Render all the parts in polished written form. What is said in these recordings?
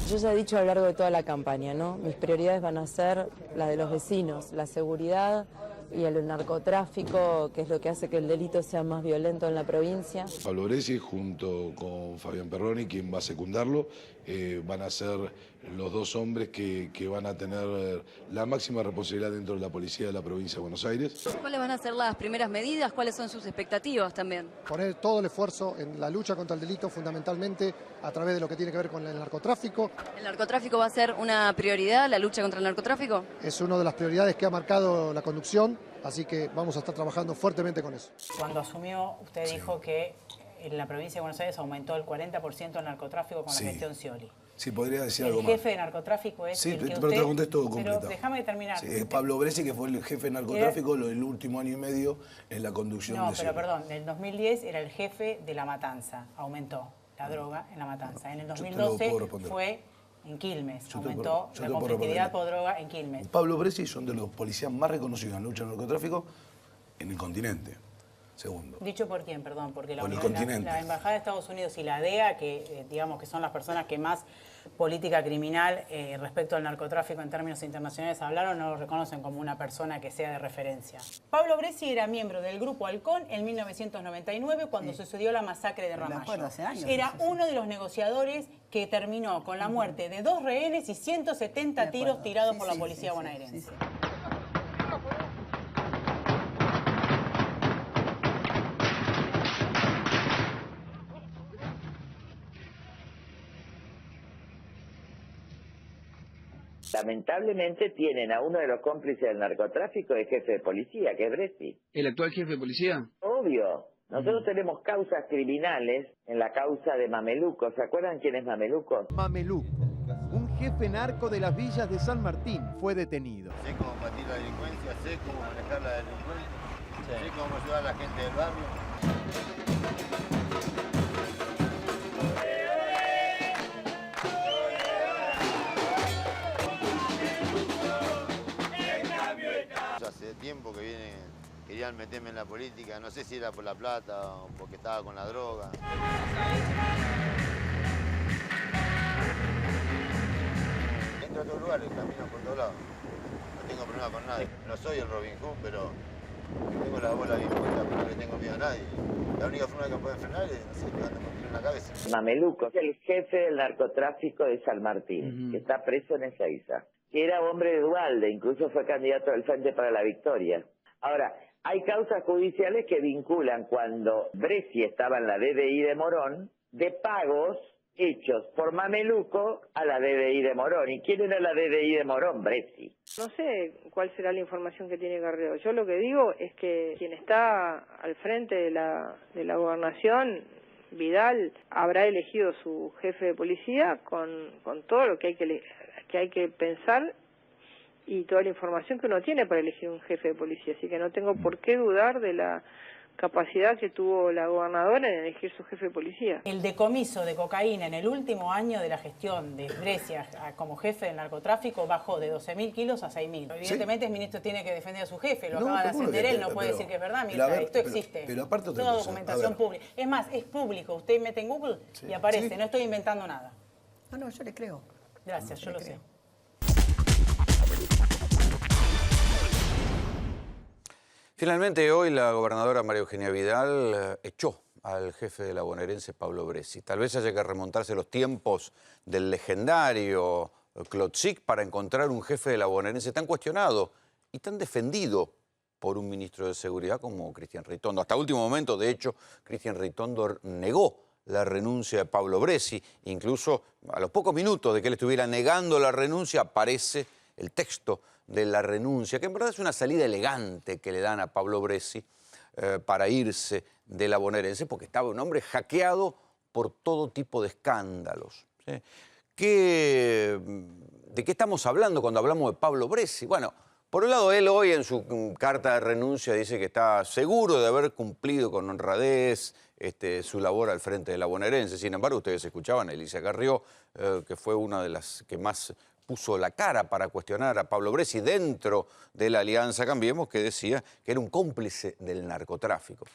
Yo ya he dicho a lo largo de toda la campaña, ¿no? Mis prioridades van a ser la de los vecinos, la seguridad y el narcotráfico, que es lo que hace que el delito sea más violento en la provincia. Pablo Bressi junto con Fabián Perroni, quien va a secundarlo, van a ser los dos hombres que van a tener la máxima responsabilidad dentro de la policía de la provincia de Buenos Aires. ¿Cuáles van a ser las primeras medidas? ¿Cuáles son sus expectativas también? Poner todo el esfuerzo en la lucha contra el delito, fundamentalmente a través de lo que tiene que ver con el narcotráfico. ¿El narcotráfico va a ser una prioridad, la lucha contra el narcotráfico? Es una de las prioridades que ha marcado la conducción, así que vamos a estar trabajando fuertemente con eso. Cuando asumió, usted dijo que en la provincia de Buenos Aires aumentó el 40% el narcotráfico con la gestión Scioli. Sí, podría decir algo El más. jefe de narcotráfico es el que pero te contesto completo. Pero déjame terminar. Sí, Pablo Bressi, que fue el jefe de narcotráfico el último año y medio en la conducción de pero perdón, en el 2010 era el jefe de La Matanza, aumentó la droga en La Matanza. En el 2012 fue en Quilmes, aumentó la conflictividad por droga en Quilmes. Pablo Bressi son de los policías más reconocidos en la lucha al narcotráfico en el continente. Segundo. ¿Dicho por quién? Perdón, porque la Embajada de Estados Unidos y la DEA, que digamos que son las personas que más política criminal respecto al narcotráfico en términos internacionales hablaron, no lo reconocen como una persona que sea de referencia. Pablo Bressi era miembro del Grupo Halcón en 1999 cuando sucedió la masacre de Ramallo. Era uno de los negociadores que terminó con la muerte de 2 rehenes y 170 tiros tirados por la policía bonaerense. Lamentablemente tienen a uno de los cómplices del narcotráfico de jefe de policía, que es Bressi. ¿El actual jefe de policía? Obvio. Nosotros tenemos causas criminales en la causa de Mameluco. ¿Se acuerdan quién es Mameluco? Mameluco, un jefe narco de las villas de San Martín, fue detenido. Sé cómo combatir la delincuencia, sé cómo manejar la delincuencia, sé cómo ayudar a la gente del barrio. Hace tiempo que querían meterme en la política, no sé si era por la plata o porque estaba con la droga. Entro a todos lugares, camino por todos lados. No tengo problema con nadie. No soy el Robin Hood, pero tengo la bola bien puesta, pero no le tengo miedo a nadie. La única forma que me pueden frenar es, no sé, pegándome un tiro en la cabeza. Mameluco es el jefe del narcotráfico de San Martín, que está preso en Ezeiza. Que era hombre de Duhalde, incluso fue candidato del Frente para la Victoria. Ahora, hay causas judiciales que vinculan cuando Bressi estaba en la DDI de Morón, de pagos hechos por Mameluco a la DDI de Morón. ¿Y quién era la DDI de Morón? Bressi. No sé cuál será la información que tiene Carreo. Yo lo que digo es que quien está al frente de la gobernación, Vidal, habrá elegido su jefe de policía con todo lo que hay que pensar y toda la información que uno tiene para elegir un jefe de policía. Así que no tengo por qué dudar de la capacidad que tuvo la gobernadora en elegir su jefe de policía. El decomiso de cocaína en el último año de la gestión de Bressi como jefe del narcotráfico bajó de 12.000 kilos a 6.000. Evidentemente el ministro tiene que defender a su jefe, lo acaba de ascender él, no puede decir que es verdad, mira, esto existe. Pero aparte otra toda cosa, documentación pública. Es más, es público, usted mete en Google y aparece, no estoy inventando nada. No, yo le creo. Gracias, yo lo sé. Finalmente hoy la gobernadora María Eugenia Vidal echó al jefe de la bonaerense Pablo Bressi. Tal vez haya que remontarse los tiempos del legendario Klotzik para encontrar un jefe de la bonaerense tan cuestionado y tan defendido por un ministro de Seguridad como Cristian Ritondo. Hasta último momento, de hecho, Cristian Ritondo negó la renuncia de Pablo Bressi. Incluso a los pocos minutos de que él estuviera negando la renuncia, aparece el texto de la renuncia, que en verdad es una salida elegante que le dan a Pablo Bressi para irse de la bonaerense, porque estaba un hombre hackeado por todo tipo de escándalos. ¿Sí? ¿De qué estamos hablando cuando hablamos de Pablo Bressi? Bueno, por un lado, él hoy en su carta de renuncia dice que está seguro de haber cumplido con honradez su labor al frente de la bonaerense. Sin embargo, ustedes escuchaban a Elisa Carrió, que fue una de las que más puso la cara para cuestionar a Pablo Bressi dentro de la Alianza Cambiemos, que decía que era un cómplice del narcotráfico.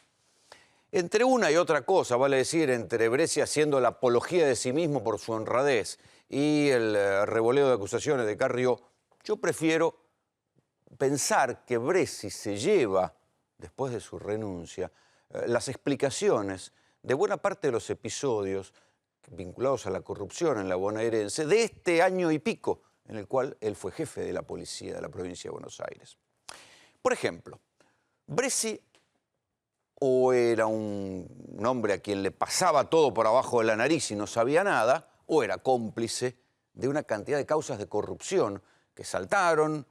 Entre una y otra cosa, vale decir, entre Bressi haciendo la apología de sí mismo por su honradez y el revoleo de acusaciones de Carrió, yo prefiero pensar que Bressi se lleva, después de su renuncia, las explicaciones de buena parte de los episodios vinculados a la corrupción en la bonaerense de este año y pico en el cual él fue jefe de la policía de la provincia de Buenos Aires. Por ejemplo, Bressi o era un hombre a quien le pasaba todo por abajo de la nariz y no sabía nada, o era cómplice de una cantidad de causas de corrupción que saltaron,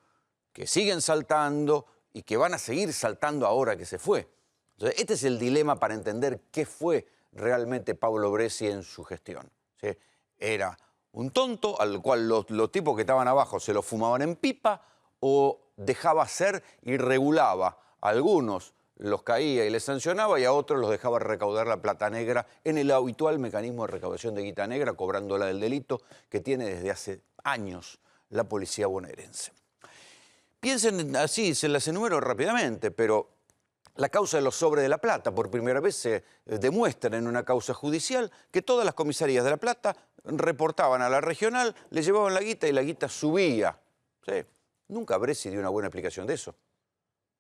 que siguen saltando y que van a seguir saltando ahora que se fue. Entonces, este es el dilema para entender qué fue realmente Pablo Bressi en su gestión. ¿Sí? Era un tonto al cual los tipos que estaban abajo se lo fumaban en pipa o dejaba hacer y regulaba. A algunos los caía y les sancionaba y a otros los dejaba recaudar la plata negra en el habitual mecanismo de recaudación de guita negra, cobrándola del delito que tiene desde hace años la policía bonaerense. Piensen así, se las enumero rápidamente, pero la causa de los sobres de La Plata, por primera vez se demuestra en una causa judicial que todas las comisarías de La Plata reportaban a la regional, le llevaban la guita y la guita subía. ¿Sí? Nunca Bressi dio una buena explicación de eso.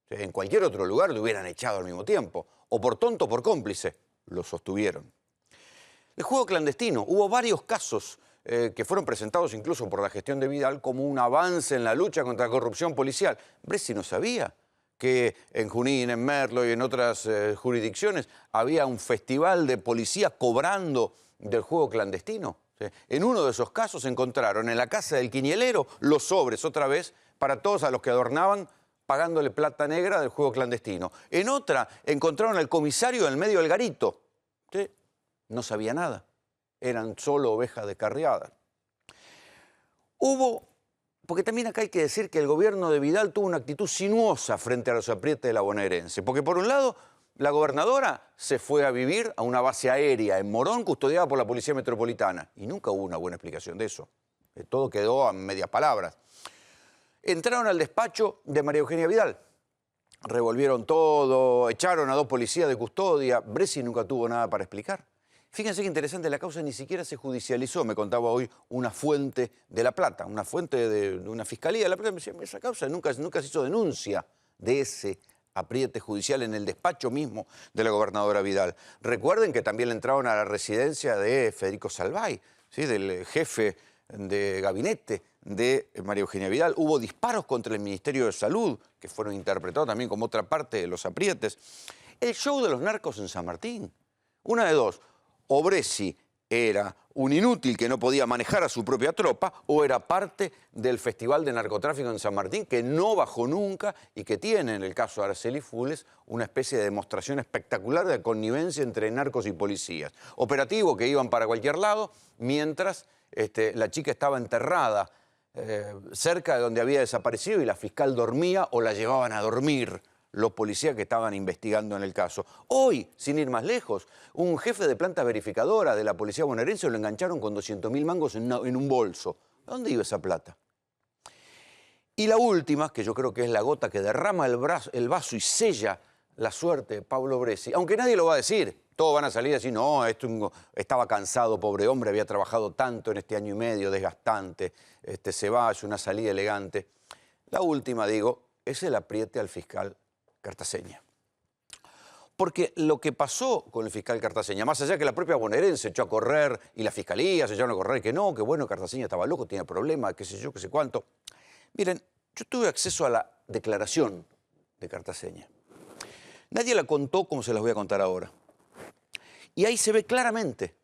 En cualquier otro lugar lo hubieran echado al mismo tiempo, o por tonto o por cómplice, lo sostuvieron. El juego clandestino, hubo varios casos que fueron presentados incluso por la gestión de Vidal como un avance en la lucha contra la corrupción policial. Bressi no sabía que en Junín, en Merlo y en otras jurisdicciones había un festival de policía cobrando del juego clandestino. ¿Sí? En uno de esos casos encontraron en la casa del quinielero los sobres, otra vez, para todos a los que adornaban pagándole plata negra del juego clandestino. En otra encontraron al comisario en el medio del garito. ¿Sí? No sabía nada. Eran solo ovejas descarriadas. Hubo, porque también acá hay que decir que el gobierno de Vidal tuvo una actitud sinuosa frente a los aprietes de la bonaerense. Porque por un lado, la gobernadora se fue a vivir a una base aérea en Morón, custodiada por la Policía Metropolitana. Y nunca hubo una buena explicación de eso. Todo quedó a medias palabras. Entraron al despacho de María Eugenia Vidal. Revolvieron todo, echaron a 2 policías de custodia. Bressi nunca tuvo nada para explicar. Fíjense qué interesante, la causa ni siquiera se judicializó, me contaba hoy una fuente de La Plata, una fuente de una fiscalía de La Plata. Me decía, esa causa nunca se hizo denuncia de ese apriete judicial en el despacho mismo de la gobernadora Vidal. Recuerden que también le entraron a la residencia de Federico Salvay, ¿sí? Del jefe de gabinete de María Eugenia Vidal. Hubo disparos contra el Ministerio de Salud, que fueron interpretados también como otra parte de los aprietes. El show de los narcos en San Martín. Una de dos, o Bressi era un inútil que no podía manejar a su propia tropa, o era parte del Festival de Narcotráfico en San Martín, que no bajó nunca y que tiene, en el caso de Araceli Funes, una especie de demostración espectacular de connivencia entre narcos y policías. Operativo que iban para cualquier lado, mientras la chica estaba enterrada cerca de donde había desaparecido y la fiscal dormía o la llevaban a dormir los policías que estaban investigando en el caso. Hoy, sin ir más lejos, un jefe de planta verificadora de la policía bonaerense lo engancharon con 200.000 mangos en un bolso. ¿A dónde iba esa plata? Y la última, que yo creo que es la gota que derrama el vaso y sella la suerte de Pablo Bressi, aunque nadie lo va a decir. Todos van a salir y decir, no, estaba cansado, pobre hombre, había trabajado tanto en este año y medio, desgastante, se va, es una salida elegante. La última, digo, es el apriete al fiscal Cartaseña. Porque lo que pasó con el fiscal Cartaseña, más allá que la propia bonaerense se echó a correr y la fiscalía se echaron a correr, que no, que bueno, Cartaseña estaba loco, tenía problemas, qué sé yo, qué sé cuánto. Miren, yo tuve acceso a la declaración de Cartaseña. Nadie la contó como se las voy a contar ahora. Y ahí se ve claramente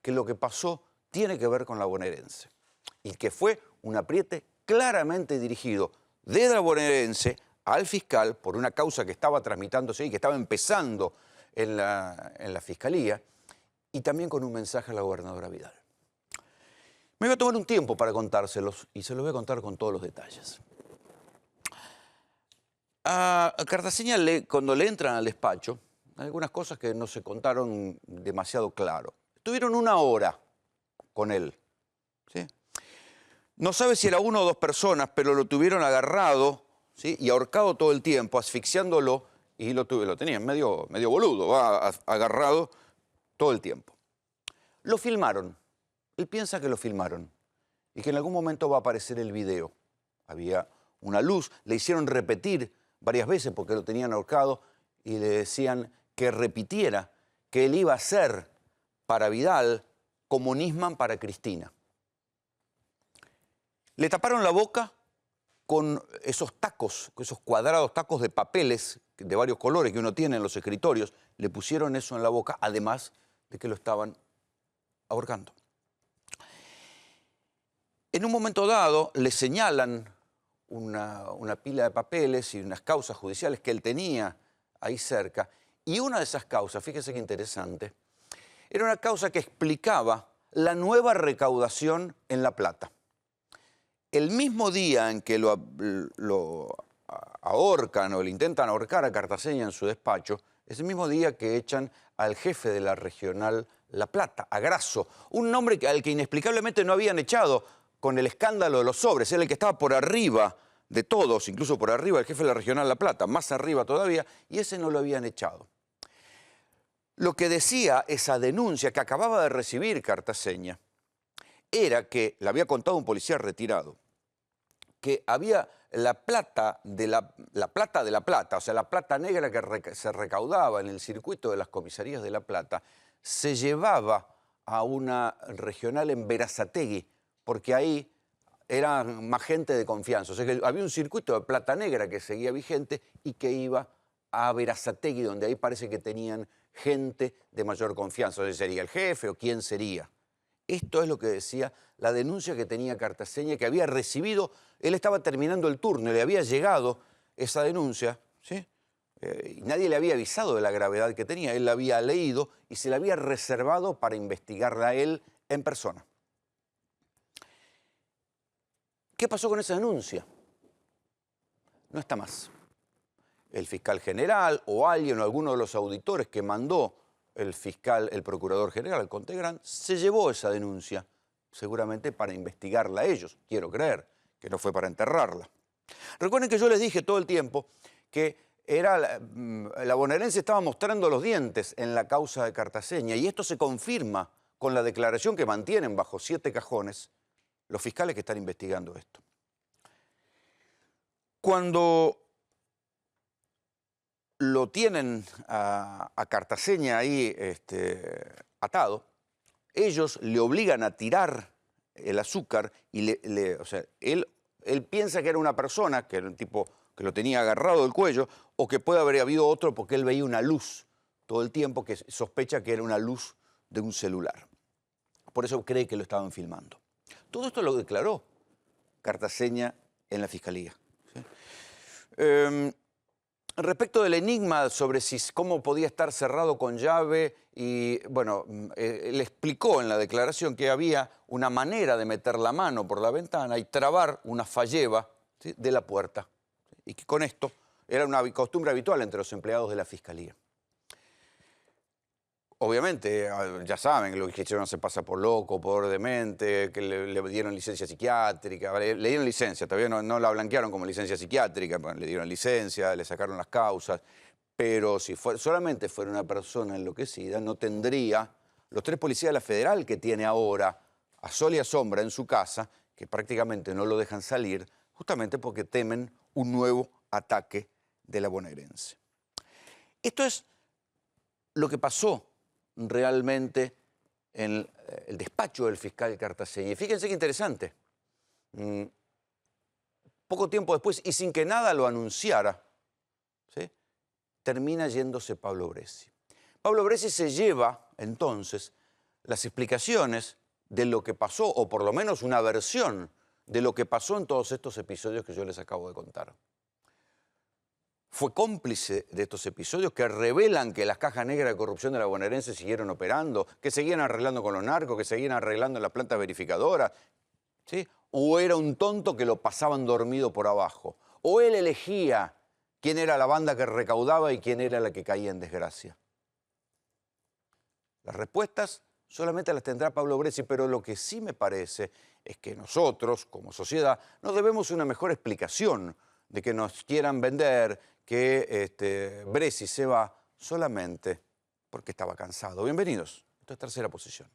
que lo que pasó tiene que ver con la bonaerense. Y que fue un apriete claramente dirigido desde la bonaerense al fiscal por una causa que estaba tramitándose y que estaba empezando en la fiscalía, y también con un mensaje a la gobernadora Vidal. Me voy a tomar un tiempo para contárselos y se los voy a contar con todos los detalles. A Cartaseña, cuando le entran al despacho, hay algunas cosas que no se contaron demasiado claro. Estuvieron 1 hora con él. ¿Sí? No sabe si era 1 o 2 personas, pero lo tuvieron agarrado, ¿sí? Y ahorcado todo el tiempo, asfixiándolo, y lo tenían medio boludo, agarrado todo el tiempo. Lo filmaron. Él piensa que lo filmaron. y que en algún momento va a aparecer el video. Había una luz, le hicieron repetir varias veces porque lo tenían ahorcado y le decían que repitiera que él iba a ser para Vidal como Nisman para Cristina. Le taparon la boca con esos tacos, esos cuadrados tacos de papeles de varios colores que uno tiene en los escritorios. Le pusieron eso en la boca, además de que lo estaban ahorcando. En un momento dado le señalan una pila de papeles y unas causas judiciales que él tenía ahí cerca. Y una de esas causas, fíjese qué interesante, era una causa que explicaba la nueva recaudación en La Plata. El mismo día en que lo ahorcan o le intentan ahorcar a Cartaseña en su despacho, es el mismo día que echan al jefe de la regional La Plata, a Grasso, un nombre al que inexplicablemente no habían echado con el escándalo de los sobres. Era el que estaba por arriba de todos, incluso por arriba del jefe de la regional La Plata, más arriba todavía, y ese no lo habían echado. Lo que decía esa denuncia que acababa de recibir Cartaseña era que, le había contado un policía retirado, que había la plata de la plata, o sea, la plata negra que se recaudaba en el circuito de las comisarías de La Plata, se llevaba a una regional en Berazategui, porque ahí era más gente de confianza. O sea, que había un circuito de plata negra que seguía vigente y que iba a Berazategui, donde ahí parece que tenían gente de mayor confianza. O sea, ¿sería el jefe o quién sería? Esto es lo que decía la denuncia que tenía Cartaseña, que había recibido. Él estaba terminando el turno y le había llegado esa denuncia, ¿sí? Y nadie le había avisado de la gravedad que tenía. Él la había leído y se la había reservado para investigarla a él en persona. ¿Qué pasó con esa denuncia? No está más. El fiscal general o alguien o alguno de los auditores que mandó el procurador general, el Contegrán, se llevó esa denuncia, seguramente para investigarla a ellos. Quiero creer que no fue para enterrarla. Recuerden que yo les dije todo el tiempo que la bonaerense estaba mostrando los dientes en la causa de Cartaseña, y esto se confirma con la declaración que mantienen bajo 7 cajones los fiscales que están investigando esto. Cuando lo tienen a Cartaseña ahí atado, ellos le obligan a tirar el azúcar y o sea, él piensa que era una persona, que era un tipo que lo tenía agarrado del cuello, o que puede haber habido otro porque él veía una luz todo el tiempo que sospecha que era una luz de un celular. Por eso cree que lo estaban filmando. Todo esto lo declaró Cartaseña en la fiscalía. ¿Sí? Respecto del enigma sobre cómo podía estar cerrado con llave, y bueno, le explicó en la declaración que había una manera de meter la mano por la ventana y trabar una falleba, ¿sí?, de la puerta. Y que con esto era una costumbre habitual entre los empleados de la fiscalía. Obviamente, ya saben, lo que hicieron se pasa por loco, por demente, que le dieron licencia psiquiátrica, le dieron licencia, todavía no la blanquearon como licencia psiquiátrica, bueno, le dieron licencia, le sacaron las causas, pero si solamente fuera una persona enloquecida, no tendría los 3 policías de la Federal que tiene ahora a sol y a sombra en su casa, que prácticamente no lo dejan salir, justamente porque temen un nuevo ataque de la bonaerense. Esto es lo que pasó realmente en el despacho del fiscal Cartaseña. Y fíjense qué interesante. Poco tiempo después, y sin que nada lo anunciara, ¿sí?, termina yéndose Pablo Bressi. Pablo Bressi se lleva, entonces, las explicaciones de lo que pasó, o por lo menos una versión de lo que pasó en todos estos episodios que yo les acabo de contar. Fue cómplice de estos episodios que revelan que las cajas negras de corrupción de la bonaerense siguieron operando, que seguían arreglando con los narcos, que seguían arreglando en las plantas verificadoras, ¿sí? O era un tonto que lo pasaban dormido por abajo, o él elegía quién era la banda que recaudaba y quién era la que caía en desgracia. Las respuestas solamente las tendrá Pablo Bressi, pero lo que sí me parece es que nosotros, como sociedad, nos debemos una mejor explicación de que nos quieran vender que Bressi se va solamente porque estaba cansado. Bienvenidos. Esto es Tercera Posición.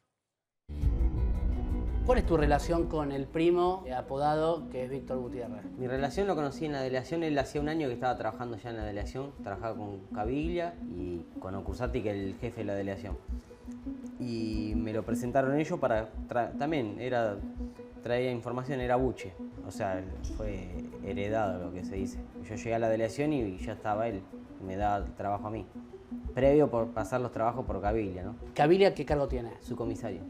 ¿Cuál es tu relación con el primo apodado que es Víctor Gutiérrez? Mi relación lo conocí en la delegación, él hacía un año que estaba trabajando ya en la delegación, trabajaba con Caviglia y con Ocursati, que es el jefe de la delegación. Y me lo presentaron ellos para, también traía información, era buche, o sea, fue heredado lo que se dice. Yo llegué a la delegación y ya estaba él, me daba trabajo a mí. Previo por pasar los trabajos por Caviglia, ¿no? ¿Caviglia qué cargo tiene? Subcomisario.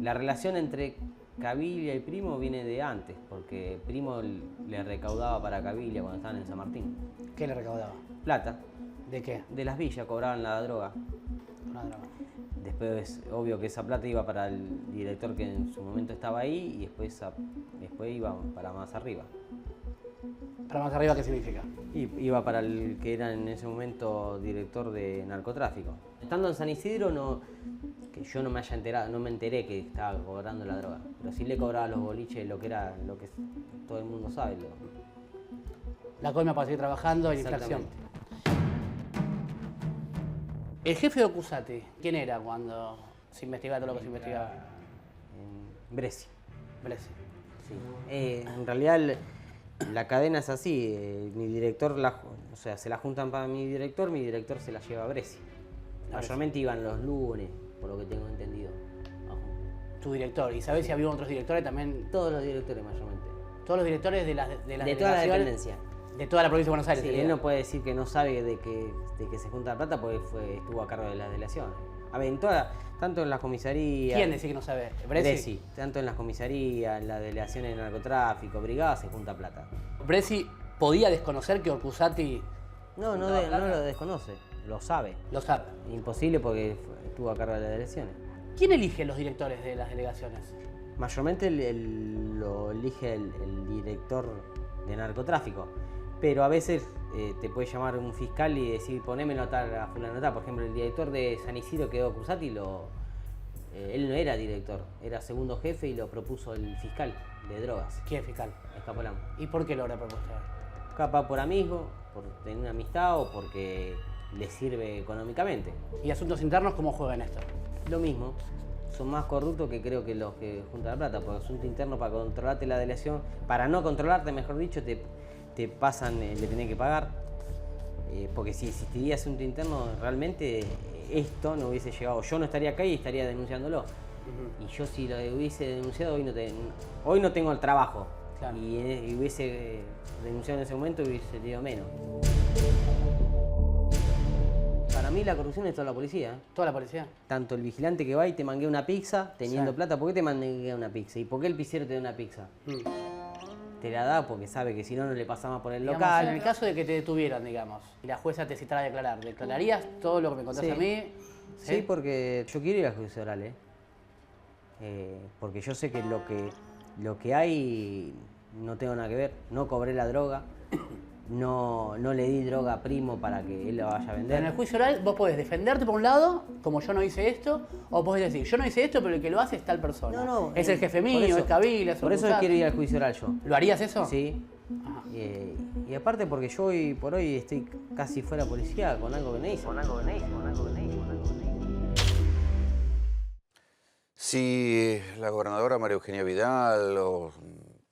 La relación entre Caviglia y Primo viene de antes, porque Primo le recaudaba para Caviglia cuando estaban en San Martín. ¿Qué le recaudaba? Plata. ¿De qué? De las villas, cobraban la droga. Una droga. Después, obvio que esa plata iba para el director que en su momento estaba ahí y después iba para más arriba. ¿Para más arriba qué significa? Iba para el que era en ese momento director de narcotráfico. Estando en San Isidro, que yo no me enteré que estaba cobrando la droga, pero sí le cobraba a los boliches lo que todo el mundo sabe. La coima para seguir trabajando en inflación. El jefe de Ocursati, ¿quién era cuando se investigaba todo lo que se investigaba? Bressi. Bressi. Sí. En realidad la cadena es así, mi director, o sea, se la juntan para mi director se la lleva a Bressi. Mayormente iban los lunes, por lo que tengo entendido. Tu director, ¿y sabés si había otros directores también? Todos los directores mayormente. ¿Todos los directores de toda la dependencia? De toda la provincia de Buenos Aires. Sí, él no puede decir que no sabe de que se junta la plata porque estuvo a cargo de las delegaciones. A ver, tanto en las comisarías... ¿Quién decía que no sabe? Bressi. Tanto en las comisarías, en las delegaciones de narcotráfico, brigadas, se junta plata. ¿Bressi podía desconocer que Ocursati... No lo desconoce, lo sabe. Lo sabe. Imposible porque estuvo a cargo de las delegaciones. ¿Quién elige los directores de las delegaciones? Mayormente lo elige el director de narcotráfico. Pero a veces te puede llamar un fiscal y decir ponémelo a fulano tal. Por ejemplo, el director de San Isidro quedó Ocursati, él no era director, era segundo jefe y lo propuso el fiscal de drogas. ¿Quién es fiscal? Escapolán. ¿Y por qué lo habrá propuesto? Capaz por amigo, por tener una amistad o porque le sirve económicamente. ¿Y asuntos internos cómo juegan esto? Lo mismo. Son más corruptos que creo que los que juntan la plata, porque asunto interno para controlarte la delegación, para no controlarte, mejor dicho, te pasan, le tenés que pagar, porque si existiría asunto interno, realmente esto no hubiese llegado. Yo no estaría acá y estaría denunciándolo. Y yo si lo hubiese denunciado, hoy no tengo el trabajo. Claro. Y hubiese denunciado en ese momento, hubiese tenido menos. Para mí la corrupción es toda la policía. ¿Toda la policía? Tanto el vigilante que va y te manguea una pizza teniendo plata. ¿Por qué te manguea una pizza? ¿Y por qué el pizzero te da una pizza? Te la da porque sabe que si no, no le pasa más por el local. En el caso de que te detuvieran, digamos, y la jueza te citara a declarar, ¿declararías todo lo que me contaste a mí? Sí, porque yo quiero ir al juicio oral, porque yo sé que lo que hay no tengo nada que ver. No cobré la droga, no le di droga a Primo para que él la vaya a vender. Pero en el juicio oral vos podés defenderte por un lado, como yo no hice esto, o podés decir, yo no hice esto, pero el que lo hace es tal persona. No, es el jefe mío, es Caviglia, por eso quiero ir al juicio oral yo. ¿Lo harías eso? Sí. Y aparte porque yo hoy por hoy estoy casi fuera de policía con algo que no hice. Si la gobernadora María Eugenia Vidal o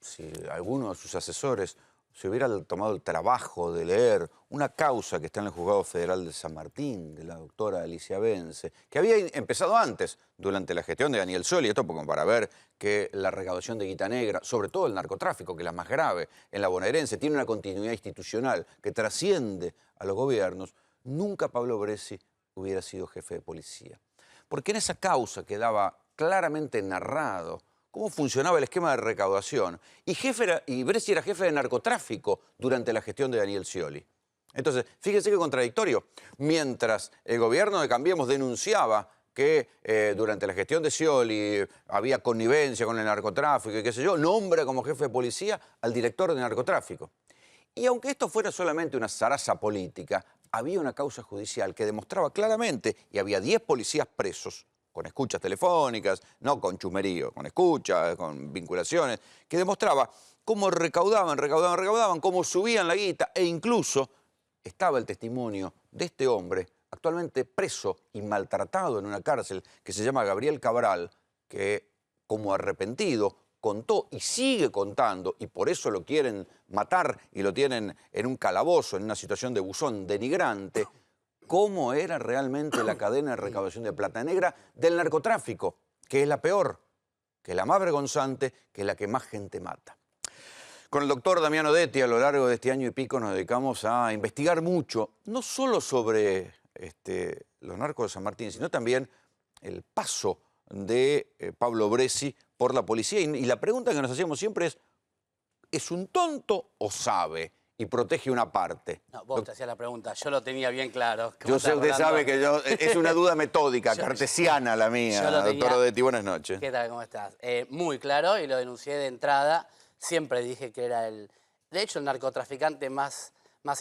si alguno de sus asesores se hubiera tomado el trabajo de leer una causa que está en el Juzgado Federal de San Martín, de la doctora Alicia Bence, que había empezado antes, durante la gestión de Daniel Scioli, esto como para ver que la recaudación de guita negra, sobre todo el narcotráfico, que es la más grave en la bonaerense, tiene una continuidad institucional que trasciende a los gobiernos, nunca Pablo Bressi hubiera sido jefe de policía. Porque en esa causa quedaba claramente narrado cómo funcionaba el esquema de recaudación. Y Bressi era jefe de narcotráfico durante la gestión de Daniel Scioli. Entonces, fíjense qué contradictorio. Mientras el gobierno de Cambiemos denunciaba que durante la gestión de Scioli había connivencia con el narcotráfico y qué sé yo, nombra como jefe de policía al director de narcotráfico. Y aunque esto fuera solamente una zaraza política, había una causa judicial que demostraba claramente, y había 10 policías presos, con escuchas telefónicas, no con chumerío, con escuchas, con vinculaciones, que demostraba cómo recaudaban, cómo subían la guita, e incluso estaba el testimonio de este hombre, actualmente preso y maltratado en una cárcel, que se llama Gabriel Cabral, que como arrepentido, contó y sigue contando, y por eso lo quieren matar y lo tienen en un calabozo, en una situación de buzón denigrante, cómo era realmente la cadena de recaudación de plata negra del narcotráfico, que es la peor, que es la más vergonzante, que es la que más gente mata. Con el doctor Damiano Detti, a lo largo de este año y pico, nos dedicamos a investigar mucho, no solo sobre los narcos de San Martín, sino también el paso de Pablo Bressi por la policía. Y la pregunta que nos hacemos siempre ¿es un tonto o sabe y protege una parte? No, vos te hacías la pregunta, yo lo tenía bien claro. Yo sé, usted sabe que es una duda metódica, cartesiana la mía, doctor Detti, buenas noches. ¿Qué tal, cómo estás? Muy claro, y lo denuncié de entrada. Siempre dije que era de hecho, el narcotraficante más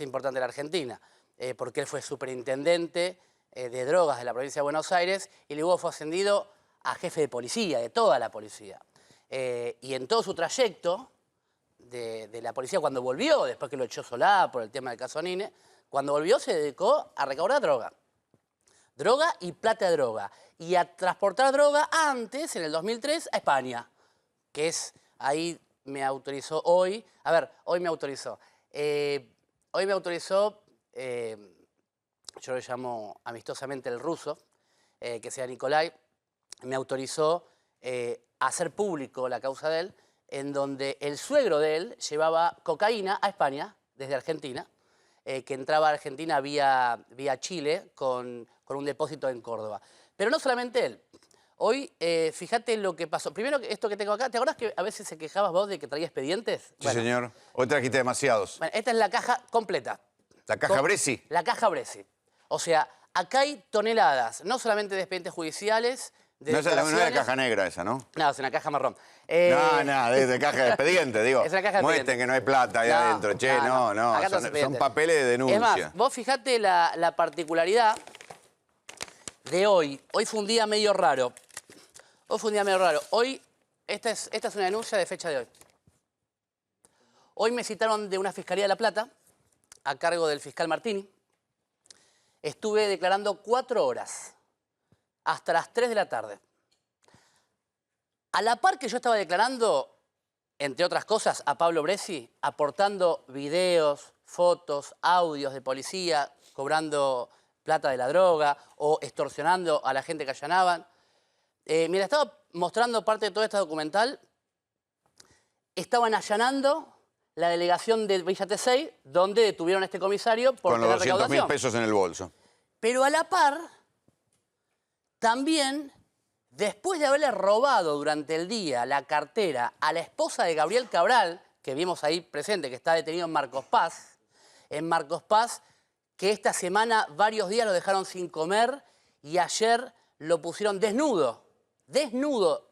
importante de la Argentina, porque él fue superintendente de drogas de la provincia de Buenos Aires y luego fue ascendido a jefe de policía, de toda la policía. Y en todo su trayecto de la policía, cuando volvió, después que lo echó Solá por el tema del caso Nine, cuando volvió se dedicó a recaudar droga. Droga y plata de droga. Y a transportar droga antes, en el 2003, a España, que es ahí me autorizó hoy. A ver, hoy me autorizó. Hoy me autorizó, yo lo llamo amistosamente el ruso, que sea Nicolai, me autorizó a hacer público la causa de él, en donde el suegro de él llevaba cocaína a España, desde Argentina, que entraba a Argentina vía Chile con un depósito en Córdoba. Pero no solamente él. Hoy, fíjate lo que pasó. Primero, esto que tengo acá, ¿te acordás que a veces se quejabas vos de que traía expedientes? Sí, señor. Hoy trajiste demasiados. Bueno, esta es la caja completa. ¿La caja Bressi? La caja Bressi. O sea, acá hay toneladas, no solamente de expedientes judiciales, no es la caja negra esa, ¿no? No, es una caja marrón. No, es de caja de expediente, digo. Es una caja de muestren que no hay plata ahí adentro. Che, no. Son papeles de denuncia. Es más, vos fijate la particularidad de hoy. Hoy fue un día medio raro. Hoy, esta es una denuncia de fecha de hoy. Hoy me citaron de una Fiscalía de La Plata, a cargo del fiscal Martini. Estuve declarando 4 horas, hasta las 3 de la tarde. A la par que yo estaba declarando, entre otras cosas, a Pablo Bressi, aportando videos, fotos, audios de policía, cobrando plata de la droga o extorsionando a la gente que allanaban. Mira, estaba mostrando parte de toda esta documental. Estaban allanando la delegación de Villa Tesey, donde detuvieron a este comisario por con los 200.000 pesos en el bolso. Pero a la par, también, después de haberle robado durante el día la cartera a la esposa de Gabriel Cabral, que vimos ahí presente, que está detenido en Marcos Paz, que esta semana varios días lo dejaron sin comer y ayer lo pusieron desnudo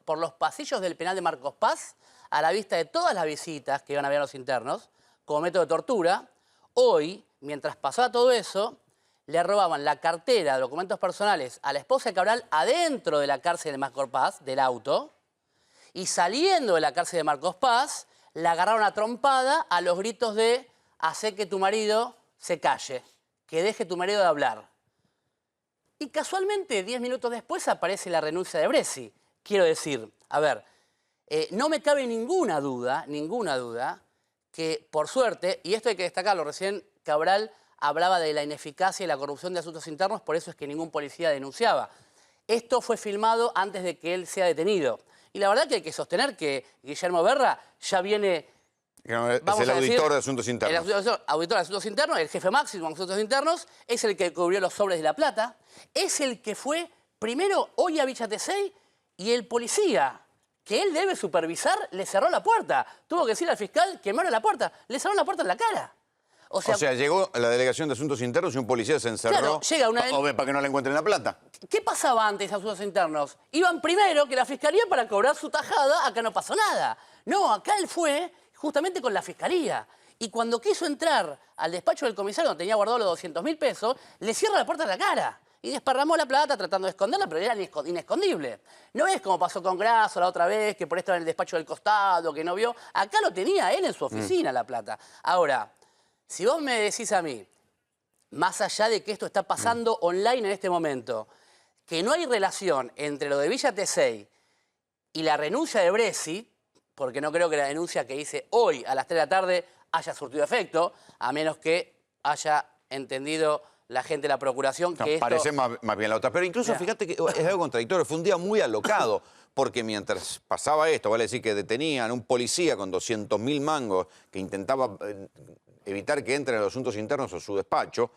por los pasillos del penal de Marcos Paz, a la vista de todas las visitas que iban a ver a los internos, como método de tortura. Hoy, mientras pasaba todo eso, le robaban la cartera de documentos personales a la esposa de Cabral adentro de la cárcel de Marcos Paz, del auto, y saliendo de la cárcel de Marcos Paz, la agarraron a trompada a los gritos de «hacé que tu marido se calle, que deje tu marido de hablar». Y casualmente, 10 minutos después, aparece la renuncia de Bressi. Quiero decir, a ver, no me cabe ninguna duda, que por suerte, y esto hay que destacarlo, recién Cabral hablaba de la ineficacia y la corrupción de asuntos internos, por eso es que ningún policía denunciaba. Esto fue filmado antes de que él sea detenido. Y la verdad que hay que sostener que Guillermo Berra ya viene... Es el auditor de asuntos internos. El auditor de asuntos internos, el jefe máximo de asuntos internos, es el que cubrió los sobres de La Plata, es el que fue primero hoy a Villa Tesey y el policía que él debe supervisar le cerró la puerta. Tuvo que decir al fiscal que me abra la puerta. Le cerró la puerta en la cara. O sea, llegó a la delegación de asuntos internos y un policía se encerró para que no le encuentren la plata. ¿Qué pasaba antes de asuntos internos? Iban primero que la fiscalía para cobrar su tajada, acá no pasó nada. No, acá él fue justamente con la fiscalía. Y cuando quiso entrar al despacho del comisario, donde tenía guardado los 200.000 pesos, le cierra la puerta en la cara. Y desparramó la plata tratando de esconderla, pero era inescondible. No es como pasó con Grasso la otra vez, que por esto en el despacho del costado, que no vio. Acá lo tenía él en su oficina, la plata. Ahora, si vos me decís a mí, más allá de que esto está pasando online en este momento, que no hay relación entre lo de Villa Tesey Y la renuncia de Bressi, porque no creo que la denuncia que hice hoy a las 3 de la tarde haya surtido efecto, a menos que haya entendido la gente de la Procuración que esto... Parece más bien la otra. Pero incluso fíjate que es algo contradictorio. Fue un día muy alocado, porque mientras pasaba esto, vale decir que detenían a un policía con 200.000 mangos que intentaba evitar que entren a los asuntos internos a su despacho,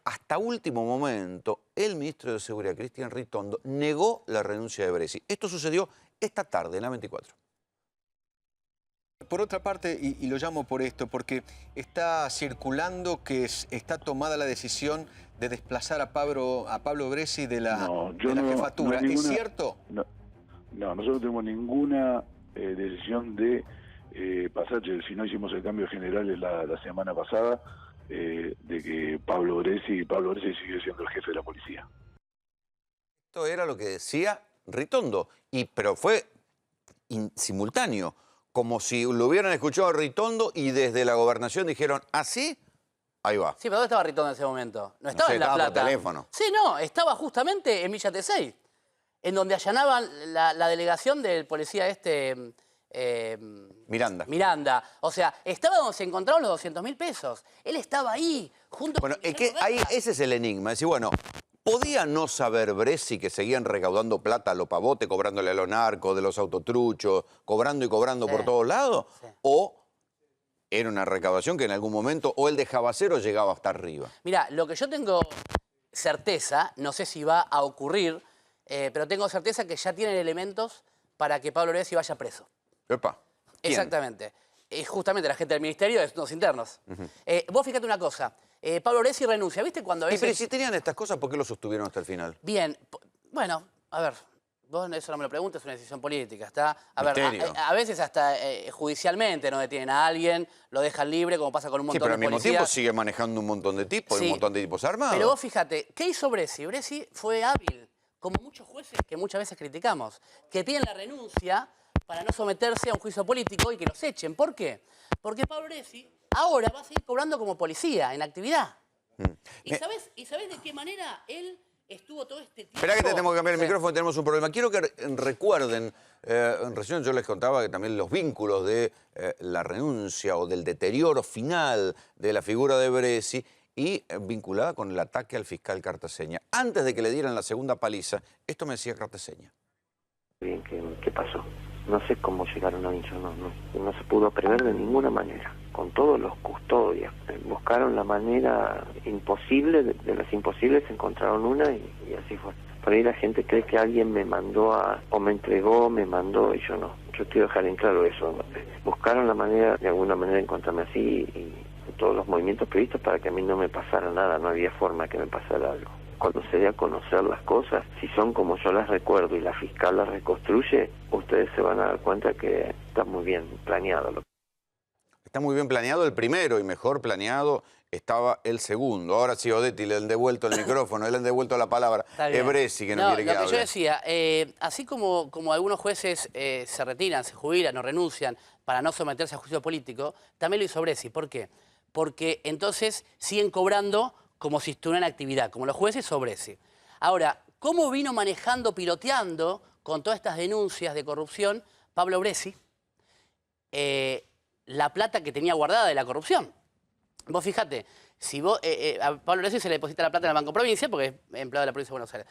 hasta último momento, el ministro de Seguridad, Cristian Ritondo, negó la renuncia de Bressi. Esto sucedió esta tarde en la 24. Por otra parte, y lo llamo por esto, porque está circulando que está tomada la decisión de desplazar a Pablo Bressi de la jefatura. ¿Es cierto? No, nosotros no tenemos ninguna decisión de pasar, si no hicimos el cambio general la semana pasada, de que Pablo Bressi sigue siendo el jefe de la policía. Esto era lo que decía Ritondo, pero fue simultáneo. Como si lo hubieran escuchado a Ritondo y desde la gobernación dijeron, ¿así? Ahí va. Sí, pero ¿dónde estaba Ritondo en ese momento? No estaba en La Plata. Por teléfono. Sí, no, estaba justamente en Villa Tesey, en donde allanaban la delegación del policía Miranda. O sea, estaba donde se encontraron los 200.000 pesos. Él estaba ahí, junto con... Es que ahí ese es el enigma. Es decir, bueno, ¿podía no saber Bressi que seguían recaudando plata a lo pavote, cobrándole a los narcos, de los autotruchos, cobrando y cobrando por todos lados? Sí. ¿O era una recaudación que en algún momento o él dejaba cero o llegaba hasta arriba? Mira, lo que yo tengo certeza, no sé si va a ocurrir, pero tengo certeza que ya tienen elementos para que Pablo Bressi vaya preso. Epa. ¿Quién? Exactamente. Justamente la gente del Ministerio de Asuntos Internos. Vos fíjate una cosa. Pablo Bressi renuncia, ¿viste? Cuando a veces... Pero si tenían estas cosas, ¿por qué lo sostuvieron hasta el final? Bien, bueno, a ver, vos eso no me lo preguntes, es una decisión política, ¿está? A veces hasta judicialmente no detienen a alguien, lo dejan libre, como pasa con un montón de policías. Sí, pero al mismo tiempo sigue manejando un montón de tipos, un montón de tipos armados. Pero vos fíjate, ¿qué hizo Bressi? Bressi fue hábil, como muchos jueces que muchas veces criticamos, que piden la renuncia para no someterse a un juicio político y que los echen. ¿Por qué? Porque Pablo Bressi ahora va a seguir cobrando como policía, en actividad. ¿Y sabés de qué manera él estuvo todo este tiempo? Esperá que te tenemos que cambiar el micrófono, tenemos un problema. Quiero que recuerden, recién yo les contaba que también los vínculos de la renuncia o del deterioro final de la figura de Bressi y vinculada con el ataque al fiscal Cartaseña. Antes de que le dieran la segunda paliza, esto me decía Cartaseña. Bien, ¿qué pasó? No sé cómo llegaron a Vincho, no se pudo prever de ninguna manera. Con todos los custodias, buscaron la manera imposible, de las imposibles encontraron una y así fue. Por ahí la gente cree que alguien me mandó o me entregó, me mandó, y yo no. Yo quiero dejar en claro eso. Buscaron la manera, de alguna manera, de encontrarme así y todos los movimientos previstos para que a mí no me pasara nada, no había forma que me pasara algo. Cuando se dé a conocer las cosas, si son como yo las recuerdo y la fiscal las reconstruye, ustedes se van a dar cuenta que está muy bien planeado. Está muy bien planeado el primero y mejor planeado estaba el segundo. Ahora sí, Odetti, le han devuelto el micrófono, le han devuelto la palabra. Es Bressi que no quiere que hable. Lo que yo decía, así como algunos jueces se retiran, se jubilan o renuncian para no someterse a juicio político, también lo hizo Bressi. ¿Por qué? Porque entonces siguen cobrando como si estuviera en actividad, como los jueces o Bressi. Ahora, ¿cómo vino manejando, piloteando con todas estas denuncias de corrupción Pablo Bressi la plata que tenía guardada de la corrupción? Vos fíjate, si vos, a Pablo Bressi se le deposita la plata en el Banco Provincia, porque es empleado de la Provincia de Buenos Aires,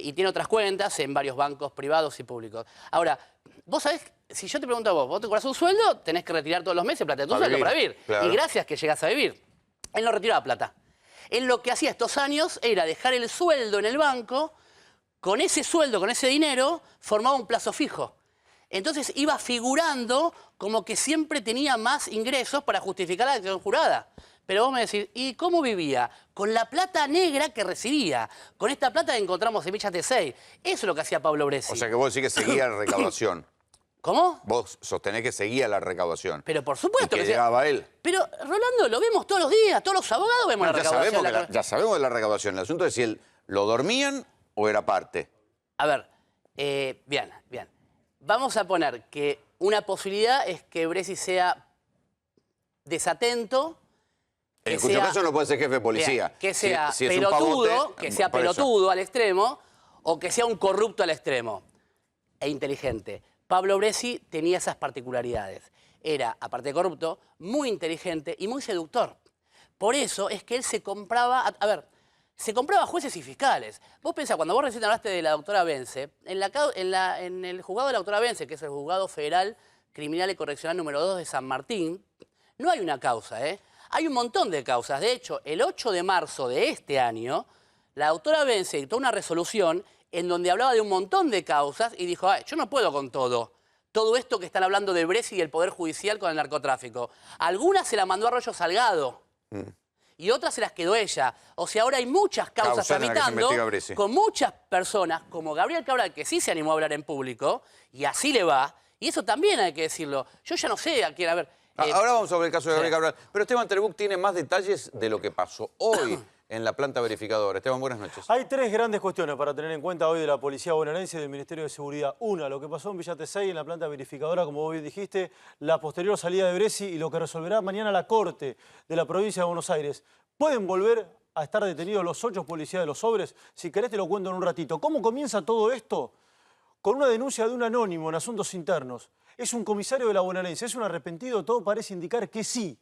y tiene otras cuentas en varios bancos privados y públicos. Ahora, vos sabés, si yo te pregunto a vos te cobras un sueldo, tenés que retirar todos los meses plata de tu sueldo para vivir. Claro. Y gracias que llegás a vivir. Él no retiraba plata. Él lo que hacía estos años era dejar el sueldo en el banco, con ese sueldo, con ese dinero, formaba un plazo fijo. Entonces iba figurando como que siempre tenía más ingresos para justificar la acción jurada. Pero vos me decís, ¿y cómo vivía? Con la plata negra que recibía, con esta plata que encontramos en Villa Tesey. Eso es lo que hacía Pablo Bressi. O sea que vos decís que seguía la recaudación. ¿Cómo? Vos sostenés que seguía la recaudación. Pero por supuesto y que llegaba él. Pero, Rolando, lo vemos todos los días, todos los abogados vemos la recaudación. Ya sabemos de la recaudación. El asunto es si él lo dormían o era parte. A ver, bien. Vamos a poner que una posibilidad es que Bressi sea desatento. En cuyo caso no puede ser jefe de policía. Bien, que sea pelotudo, al extremo, o que sea un corrupto al extremo. e inteligente. Pablo Bressi tenía esas particularidades. Era, aparte de corrupto, muy inteligente y muy seductor. Por eso es que él se compraba... se compraba jueces y fiscales. Vos pensás, cuando vos recién hablaste de la doctora Bence, en el juzgado de la doctora Bence, que es el juzgado federal criminal y correccional número 2 de San Martín, no hay una causa, ¿eh? Hay un montón de causas. De hecho, el 8 de marzo de este año, la doctora Bence dictó una resolución en donde hablaba de un montón de causas y dijo, yo no puedo con todo esto que están hablando de Bressi y el Poder Judicial con el narcotráfico. Algunas se la mandó a Arroyo Salgado. Y otras se las quedó ella. O sea, ahora hay muchas causas tramitando con muchas personas, como Gabriel Cabral, que sí se animó a hablar en público, y así le va. Y eso también hay que decirlo. Yo ya no sé a quién... A ver, ahora vamos sobre el caso de Gabriel Cabral. Pero Esteban Trebuch tiene más detalles de lo que pasó hoy en la planta verificadora. Esteban, buenas noches. Hay tres grandes cuestiones para tener en cuenta hoy de la Policía Bonaerense y del Ministerio de Seguridad. Una, lo que pasó en Villa Tesey, en la planta verificadora, como vos bien dijiste, la posterior salida de Bressi y lo que resolverá mañana la Corte de la Provincia de Buenos Aires. ¿Pueden volver a estar detenidos los 8 policías de Los Sobres? Si querés te lo cuento en un ratito. ¿Cómo comienza todo esto? Con una denuncia de un anónimo en asuntos internos. Es un comisario de la Bonaerense, es un arrepentido, todo parece indicar que sí.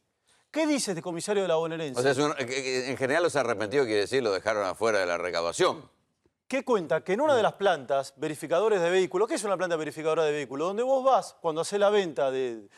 ¿Qué dice este comisario de la Bonaerense? O sea, en general los arrepentidos quiere decir lo dejaron afuera de la recaudación. ¿Qué cuenta? Que en una de las plantas verificadores de vehículos, ¿qué es una planta verificadora de vehículos? Donde vos vas cuando haces la venta del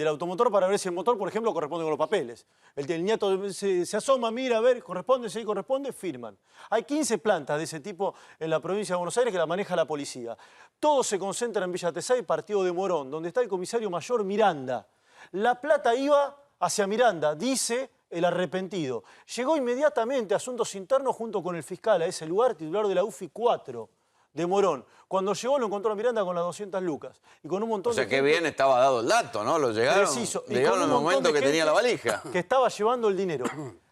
automotor para ver si el motor, por ejemplo, corresponde con los papeles. El nieto se asoma, mira, a ver, corresponde, sí, corresponde, firman. Hay 15 plantas de ese tipo en la provincia de Buenos Aires que la maneja la policía. Todo se concentra en Villa Tesey, partido de Morón, donde está el comisario mayor Miranda. La plata iba hacia Miranda, dice el arrepentido. Llegó inmediatamente a Asuntos Internos junto con el fiscal a ese lugar, titular de la UFI 4 de Morón. Cuando llegó lo encontró a Miranda con las 200 lucas. Y con un montón de gente... bien estaba dado el dato, ¿no? Lo llegaron, preciso. Llegaron en el momento que tenía la valija. Que estaba llevando el dinero.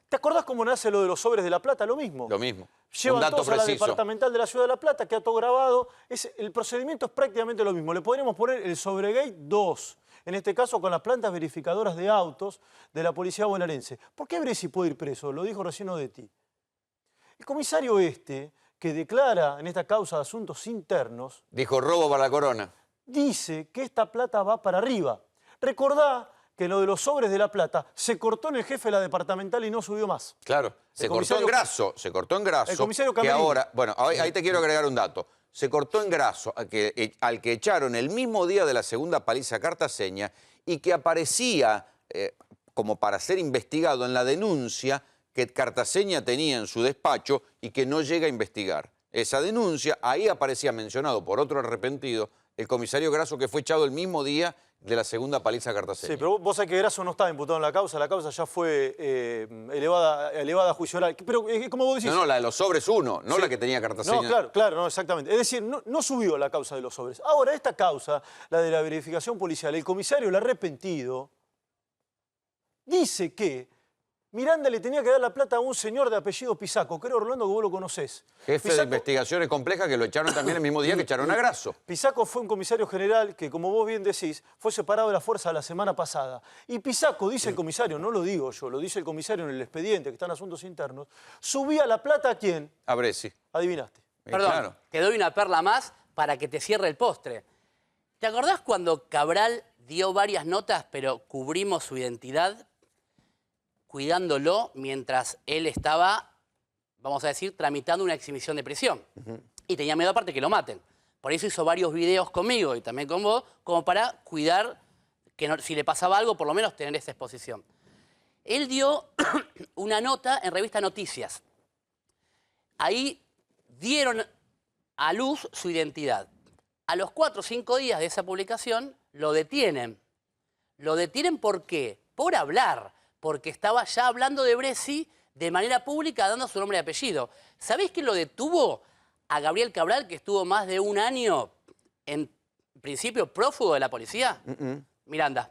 ¿Te acordás cómo nace lo de los sobres de La Plata? Lo mismo. Lo mismo. Llevan todos a la departamental de la Ciudad de La Plata, queda todo grabado. El procedimiento es prácticamente lo mismo. Le podríamos poner el Sobregate 2. En este caso con las plantas verificadoras de autos de la Policía Bonaerense. ¿Por qué Bressi puede ir preso? Lo dijo recién Odetti. El comisario que declara en esta causa de asuntos internos... Dijo robo para la corona. Dice que esta plata va para arriba. Recordá que lo de los sobres de La Plata se cortó en el jefe de la departamental y no subió más. Claro, se cortó en graso. El comisario que ahora, bueno, ahí te quiero agregar un dato. Se cortó en graso al que echaron el mismo día de la segunda paliza Cartaseña y que aparecía como para ser investigado en la denuncia que Cartaseña tenía en su despacho y que no llega a investigar. Esa denuncia, ahí aparecía mencionado por otro arrepentido, el comisario Grasso, que fue echado el mismo día de la segunda paliza Cartaseña. Sí, pero vos sabés que Grasso no estaba imputado en la causa ya fue elevada a juicio oral. Pero como vos decís... No, la de los sobres 1, no sí. La que tenía Cartaseña. No, claro, no, exactamente. Es decir, no subió la causa de los sobres. Ahora, esta causa, la de la verificación policial, el comisario, el arrepentido, dice que Miranda le tenía que dar la plata a un señor de apellido Pisaco, creo, Orlando, que vos lo conocés. Jefe de investigaciones complejas que lo echaron también el mismo día que echaron a Grasso. Pisaco fue un comisario general que, como vos bien decís, fue separado de la fuerza la semana pasada. Y Pisaco, dice el comisario, no lo digo yo, lo dice el comisario en el expediente, que está en asuntos internos, subía la plata ¿a quién? A Bressi. Adivinaste. Perdón, claro. Te doy una perla más para que te cierre el postre. ¿Te acordás cuando Cabral dio varias notas, pero cubrimos su identidad, cuidándolo mientras él estaba, vamos a decir, tramitando una exhibición de prisión? Y tenía miedo aparte que lo maten. Por eso hizo varios videos conmigo y también con vos, como para cuidar que no, si le pasaba algo, por lo menos tener esa exposición. Él dio una nota en Revista Noticias. Ahí dieron a luz su identidad. A los 4 o 5 días de esa publicación lo detienen. ¿Lo detienen por qué? Por hablar. Porque estaba ya hablando de Bressi de manera pública, dando su nombre y apellido. ¿Sabés quién lo detuvo? A Gabriel Cabral, que estuvo más de un año, en principio, prófugo de la policía. Miranda.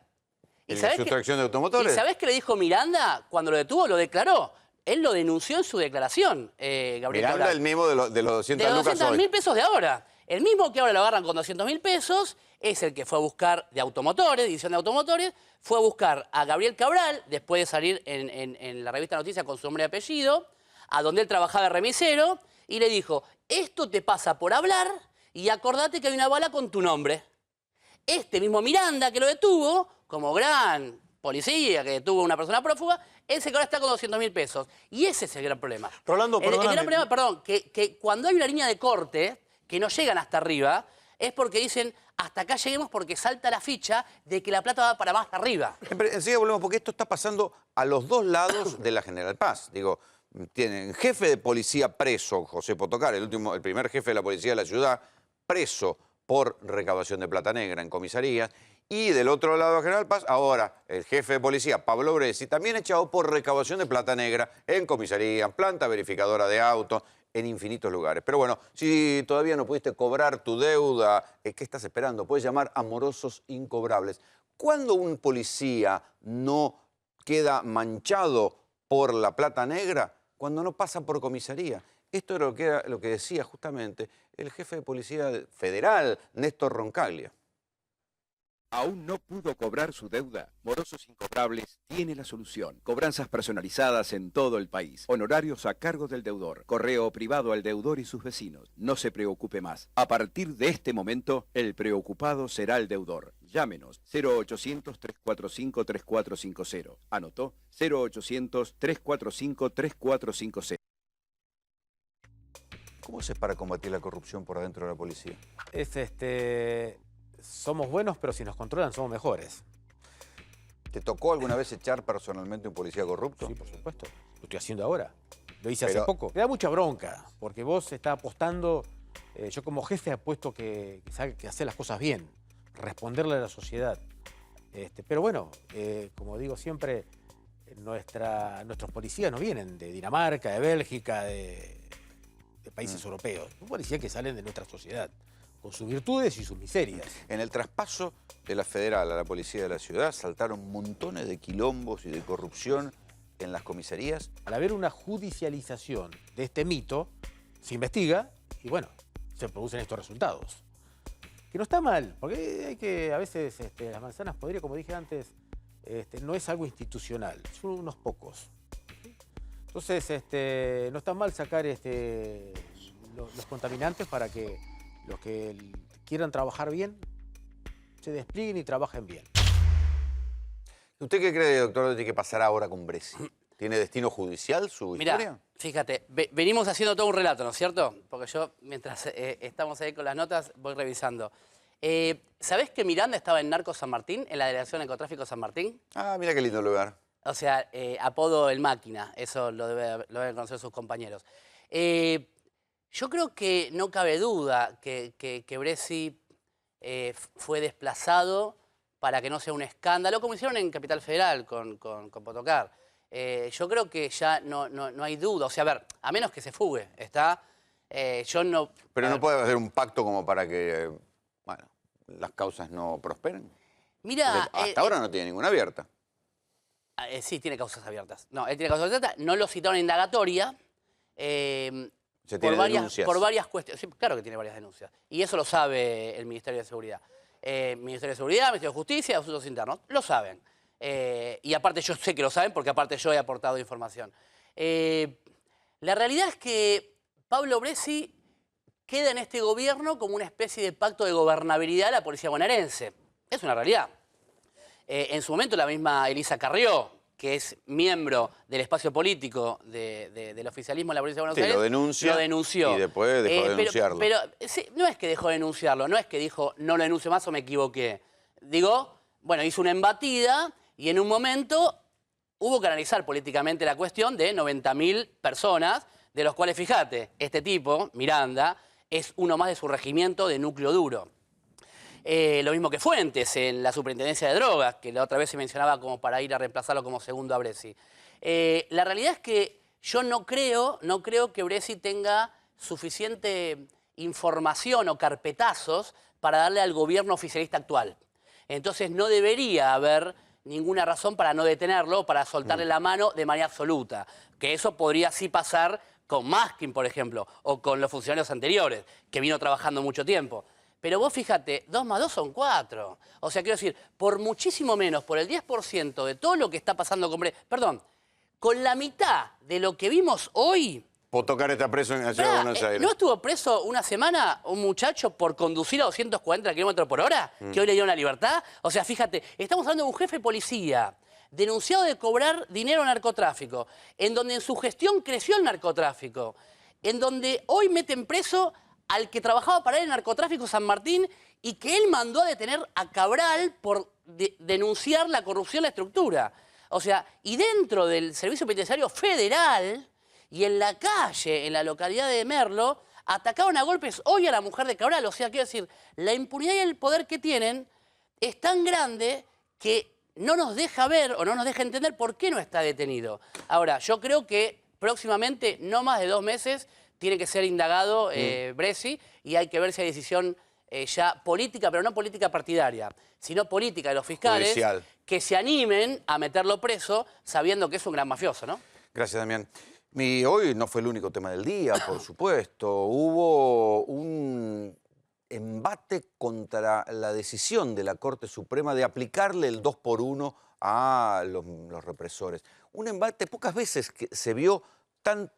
¿Y la sustracción de automotores? ¿Y sabés qué le dijo Miranda cuando lo detuvo? Lo declaró. Él lo denunció en su declaración, Gabriel Miranda, Cabral. el mismo de los 200 lucas hoy. De los 200.000 pesos de ahora. El mismo que ahora lo agarran con 200.000 pesos es el que fue a buscar de automotores, edición de automotores, fue a buscar a Gabriel Cabral, después de salir en la revista Noticias con su nombre y apellido, a donde él trabajaba de remisero, y le dijo, esto te pasa por hablar y acordate que hay una bala con tu nombre. Este mismo Miranda, que lo detuvo, como gran policía que detuvo a una persona prófuga, ese que ahora está con 200.000 pesos. Y ese es el gran problema. Rolando, el gran problema, perdón, que cuando hay una línea de corte, que no llegan hasta arriba, es porque dicen, hasta acá lleguemos porque salta la ficha de que la plata va para más arriba. Enseguida volvemos, porque esto está pasando a los dos lados de la General Paz. Digo, tienen jefe de policía preso, José Potocar, el primer jefe de la policía de la ciudad, preso por recaudación de plata negra en comisarías. Y del otro lado de General Paz, ahora el jefe de policía, Pablo Bressi, también echado por recaudación de plata negra en comisaría, en planta verificadora de autos, en infinitos lugares. Pero bueno, si todavía no pudiste cobrar tu deuda, ¿qué estás esperando? Puedes llamar a Morosos Incobrables. ¿Cuándo un policía no queda manchado por la plata negra? Cuando no pasa por comisaría. Esto era lo que decía justamente el jefe de policía federal, Néstor Roncaglia. ¿Aún no pudo cobrar su deuda? Morosos Incobrables tiene la solución. Cobranzas personalizadas en todo el país. Honorarios a cargo del deudor. Correo privado al deudor y sus vecinos. No se preocupe más. A partir de este momento, el preocupado será el deudor. Llámenos 0800-345-3450. ¿Anotó? 0800-345-3450. ¿Cómo se para combatir la corrupción por adentro de la policía? Somos buenos, pero si nos controlan somos mejores. ¿Te tocó alguna vez echar personalmente un policía corrupto? Sí, por supuesto. Lo estoy haciendo ahora. Lo hice hace poco. Me da mucha bronca, porque vos estás apostando, yo como jefe apuesto que hacer las cosas bien, responderle a la sociedad. Pero bueno, como digo siempre, nuestros policías no vienen de Dinamarca, de Bélgica, de países europeos. Son policías que salen de nuestra sociedad, con sus virtudes y sus miserias. En el traspaso de la federal a la policía de la ciudad saltaron montones de quilombos y de corrupción en las comisarías. Al haber una judicialización de este mito, se investiga y bueno, se producen estos resultados. Que no está mal, porque hay que, a veces, las manzanas podridas, como dije antes, no es algo institucional, son unos pocos. Entonces, no está mal sacar los contaminantes para que los que quieran trabajar bien se desplieguen y trabajen bien. ¿Usted qué cree, doctor, de qué pasará ahora con Bressi? ¿Tiene destino judicial su historia? Mirá, fíjate, venimos haciendo todo un relato, ¿no es cierto? Porque yo, mientras estamos ahí con las notas, voy revisando. ¿Sabés que Miranda estaba en Narco San Martín, en la delegación de narcotráfico San Martín? Ah, mira qué lindo lugar. O sea, apodo El Máquina, eso lo deben conocer sus compañeros. Yo creo que no cabe duda que Bressi fue desplazado para que no sea un escándalo, como hicieron en Capital Federal con Potocar. Yo creo que ya no hay duda. O sea, a ver, a menos que se fugue, ¿está? Yo no... Pero no puede hacer un pacto como para que, bueno, las causas no prosperen. Mira... Hasta ahora no tiene ninguna abierta. Sí, tiene causas abiertas. No, él tiene causas abiertas. No lo citaron en indagatoria. Por varias cuestiones. Sí, claro que tiene varias denuncias. Y eso lo sabe el Ministerio de Seguridad. Ministerio de Seguridad, Ministerio de Justicia, Asuntos Internos. Lo saben. Y aparte yo sé que lo saben porque aparte yo he aportado información. La realidad es que Pablo Bressi queda en este gobierno como una especie de pacto de gobernabilidad de la policía bonaerense. Es una realidad. En su momento la misma Elisa Carrió, que es miembro del espacio político del oficialismo de la Provincia de Buenos Aires, lo denunció. Y después dejó de denunciarlo. Pero sí, no es que dejó de denunciarlo, no es que dijo no lo denuncio más o me equivoqué. Digo, bueno, hizo una embatida y en un momento hubo que analizar políticamente la cuestión de 90.000 personas, de los cuales, fíjate, este tipo, Miranda, es uno más de su regimiento de núcleo duro. Lo mismo que Fuentes en la Superintendencia de Drogas, que la otra vez se mencionaba como para ir a reemplazarlo como segundo a Bressi. La realidad es que yo no creo que Bressi tenga suficiente información o carpetazos para darle al gobierno oficialista actual. Entonces no debería haber ninguna razón para no detenerlo, para soltarle la mano de manera absoluta. Que eso podría sí pasar con Maskin, por ejemplo, o con los funcionarios anteriores, que vino trabajando mucho tiempo. Pero vos fíjate, 2 más 2 son 4. O sea, quiero decir, por muchísimo menos, por el 10% de todo lo que está pasando con Bressi, perdón, con la mitad de lo que vimos hoy, Potocar está preso en la ciudad de Buenos Aires. ¿No estuvo preso una semana un muchacho por conducir a 240 kilómetros por hora? Que hoy le dieron la libertad. O sea, fíjate, estamos hablando de un jefe de policía denunciado de cobrar dinero al narcotráfico, en donde en su gestión creció el narcotráfico, en donde hoy meten preso al que trabajaba para él en narcotráfico San Martín y que él mandó a detener a Cabral por denunciar la corrupción en la estructura. O sea, y dentro del Servicio Penitenciario Federal y en la calle, en la localidad de Merlo, atacaron a golpes hoy a la mujer de Cabral. O sea, quiero decir, la impunidad y el poder que tienen es tan grande que no nos deja ver o no nos deja entender por qué no está detenido. Ahora, yo creo que próximamente, no más de 2 meses, tiene que ser indagado Bressi y hay que ver si hay decisión ya política, pero no política partidaria, sino política de los fiscales judicial, que se animen a meterlo preso sabiendo que es un gran mafioso, ¿no? Gracias, Damián. Y hoy no fue el único tema del día, por supuesto. Hubo un embate contra la decisión de la Corte Suprema de aplicarle el 2x1 a los represores. Un embate, pocas veces que se vio tan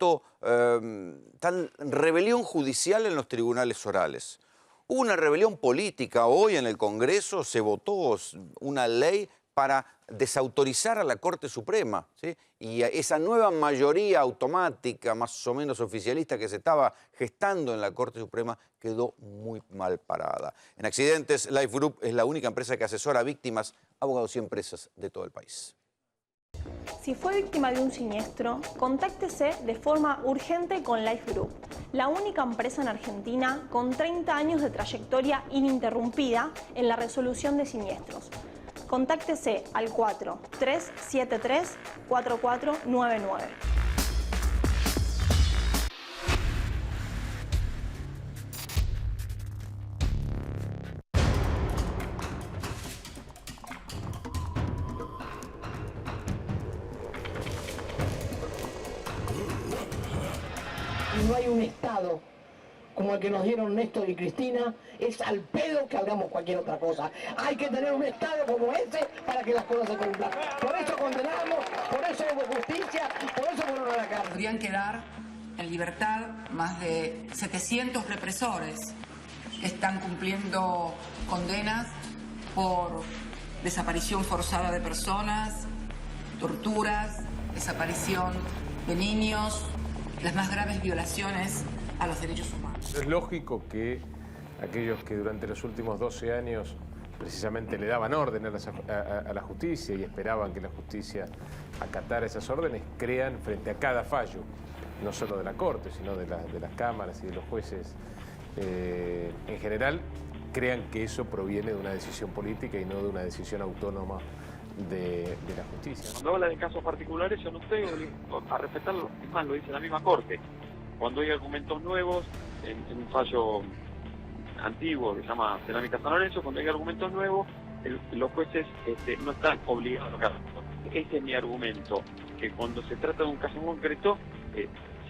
rebelión judicial en los tribunales orales. Hubo una rebelión política. Hoy en el Congreso se votó una ley para desautorizar a la Corte Suprema, ¿sí? Y esa nueva mayoría automática, más o menos oficialista, que se estaba gestando en la Corte Suprema, quedó muy mal parada. En accidentes, Life Group es la única empresa que asesora a víctimas, abogados y empresas de todo el país. Si fue víctima de un siniestro, contáctese de forma urgente con Life Group, la única empresa en Argentina con 30 años de trayectoria ininterrumpida en la resolución de siniestros. Contáctese al 4373-4499. No hay un Estado como el que nos dieron Néstor y Cristina, es al pedo que hagamos cualquier otra cosa. Hay que tener un Estado como ese para que las cosas se cumplan. Por eso condenamos, por eso hubo justicia, por eso fueron a la cárcel. Podrían quedar en libertad más de 700 represores que están cumpliendo condenas por desaparición forzada de personas, torturas, desaparición de niños, las más graves violaciones a los derechos humanos. Es lógico que aquellos que durante los últimos 12 años precisamente le daban órdenes a la justicia y esperaban que la justicia acatara esas órdenes, crean frente a cada fallo, no solo de la Corte, sino de las cámaras y de los jueces en general, crean que eso proviene de una decisión política y no de una decisión autónoma de la justicia. Cuando habla de casos particulares, yo no estoy a respetarlo, es más, lo dice la misma Corte. Cuando hay argumentos nuevos, en un fallo antiguo que se llama Cerámica San Lorenzo, cuando hay argumentos nuevos, los jueces no están obligados a tocarlo. Ese es mi argumento, que cuando se trata de un caso en concreto,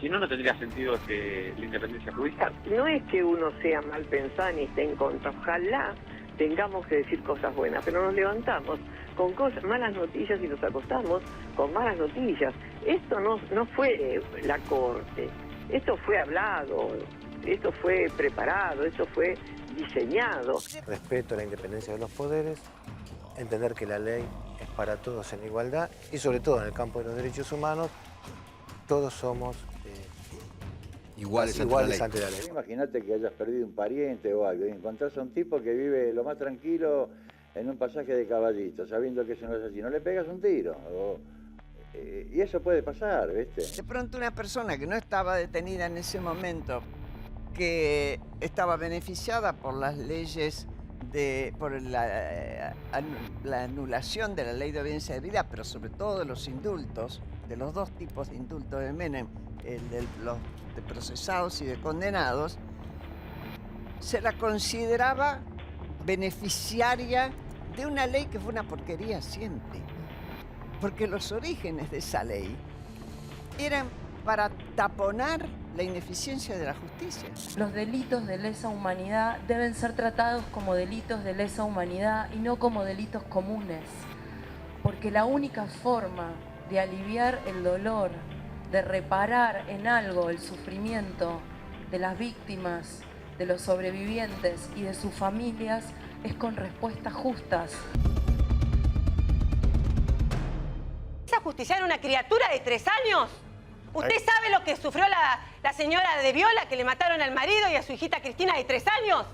si no, no tendría sentido la independencia judicial. No es que uno sea mal pensado ni esté en contra, ojalá tengamos que decir cosas buenas, pero nos levantamos con malas noticias y nos acostamos con malas noticias. Esto no fue la Corte, esto fue hablado, esto fue preparado, esto fue diseñado. Respeto a la independencia de los poderes, entender que la ley es para todos en igualdad y sobre todo en el campo de los derechos humanos, todos somos iguales ante la ley. Imagínate que hayas perdido un pariente o algo y encontrás a un tipo que vive lo más tranquilo en un pasaje de Caballito, sabiendo que eso no es así, no le pegas un tiro. Y eso puede pasar, ¿viste? De pronto una persona que no estaba detenida en ese momento, que estaba beneficiada por las leyes, por la anulación de la ley de obediencia de vida, pero sobre todo de los indultos, de los dos tipos de indultos de Menem, el de los de procesados y de condenados, se la consideraba beneficiaria de una ley que fue una porquería siempre. Porque los orígenes de esa ley eran para taponar la ineficiencia de la justicia. Los delitos de lesa humanidad deben ser tratados como delitos de lesa humanidad y no como delitos comunes. Porque la única forma de aliviar el dolor de reparar en algo el sufrimiento de las víctimas, de los sobrevivientes y de sus familias es con respuestas justas. ¿Es ajusticiar a una criatura de 3 años? ¿Usted sabe lo que sufrió la señora de Viola, que le mataron al marido y a su hijita Cristina de 3 años?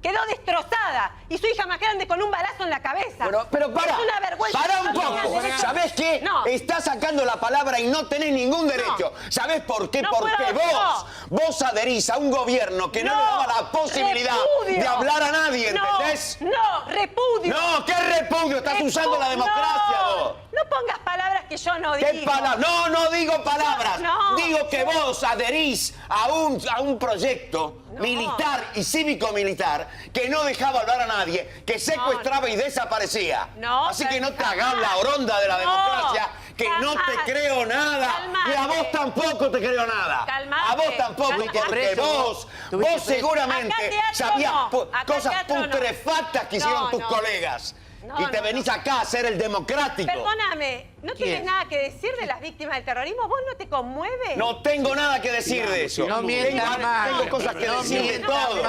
Quedó destrozada y su hija más grande con un balazo en la cabeza. Pero para, es una vergüenza. para un poco. ¿Sabés qué? No. Estás sacando la palabra y no tenés ningún derecho. No. ¿Sabés por qué? No Porque puedo, vos adherís a un gobierno que no le daba la posibilidad repudio. de hablar a nadie, ¿entendés? No, repudio. No, ¿qué repudio? Estás usando la democracia vos. No pongas palabras que yo no digo. ¿Qué palabras? No, no digo palabras. No. Digo que vos adherís a un proyecto militar y cívico-militar que no dejaba hablar a nadie, que secuestraba y desaparecía. No, así que no te hagas la oronda de la democracia, que no te creo nada. Calmate. Y a vos tampoco te creo nada. Calmate. A vos tampoco, Calmate. porque vos seguramente Acá teatro sabías no. Acá cosas teatro no. putrefactas que hicieron tus colegas. No, y te venís acá a ser el democrático. Perdóname, ¿no tienes nada que decir de las víctimas del terrorismo? ¿Vos no te conmueve? No tengo nada que decir de eso. No mientan más. Tengo cosas que decir de todo.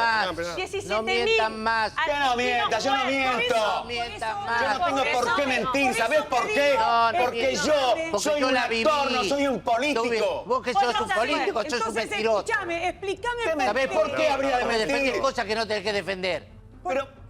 No mientan más. Yo no miento, yo no miento. No mientan más. Yo no tengo por qué mentir, ¿sabés por qué? Porque yo soy un actor, no soy un político. Vos que sos un político, sos un mentiroso. Explícame ¿Sabés por qué habría de me defendés mentir? cosas que no tenés que defender.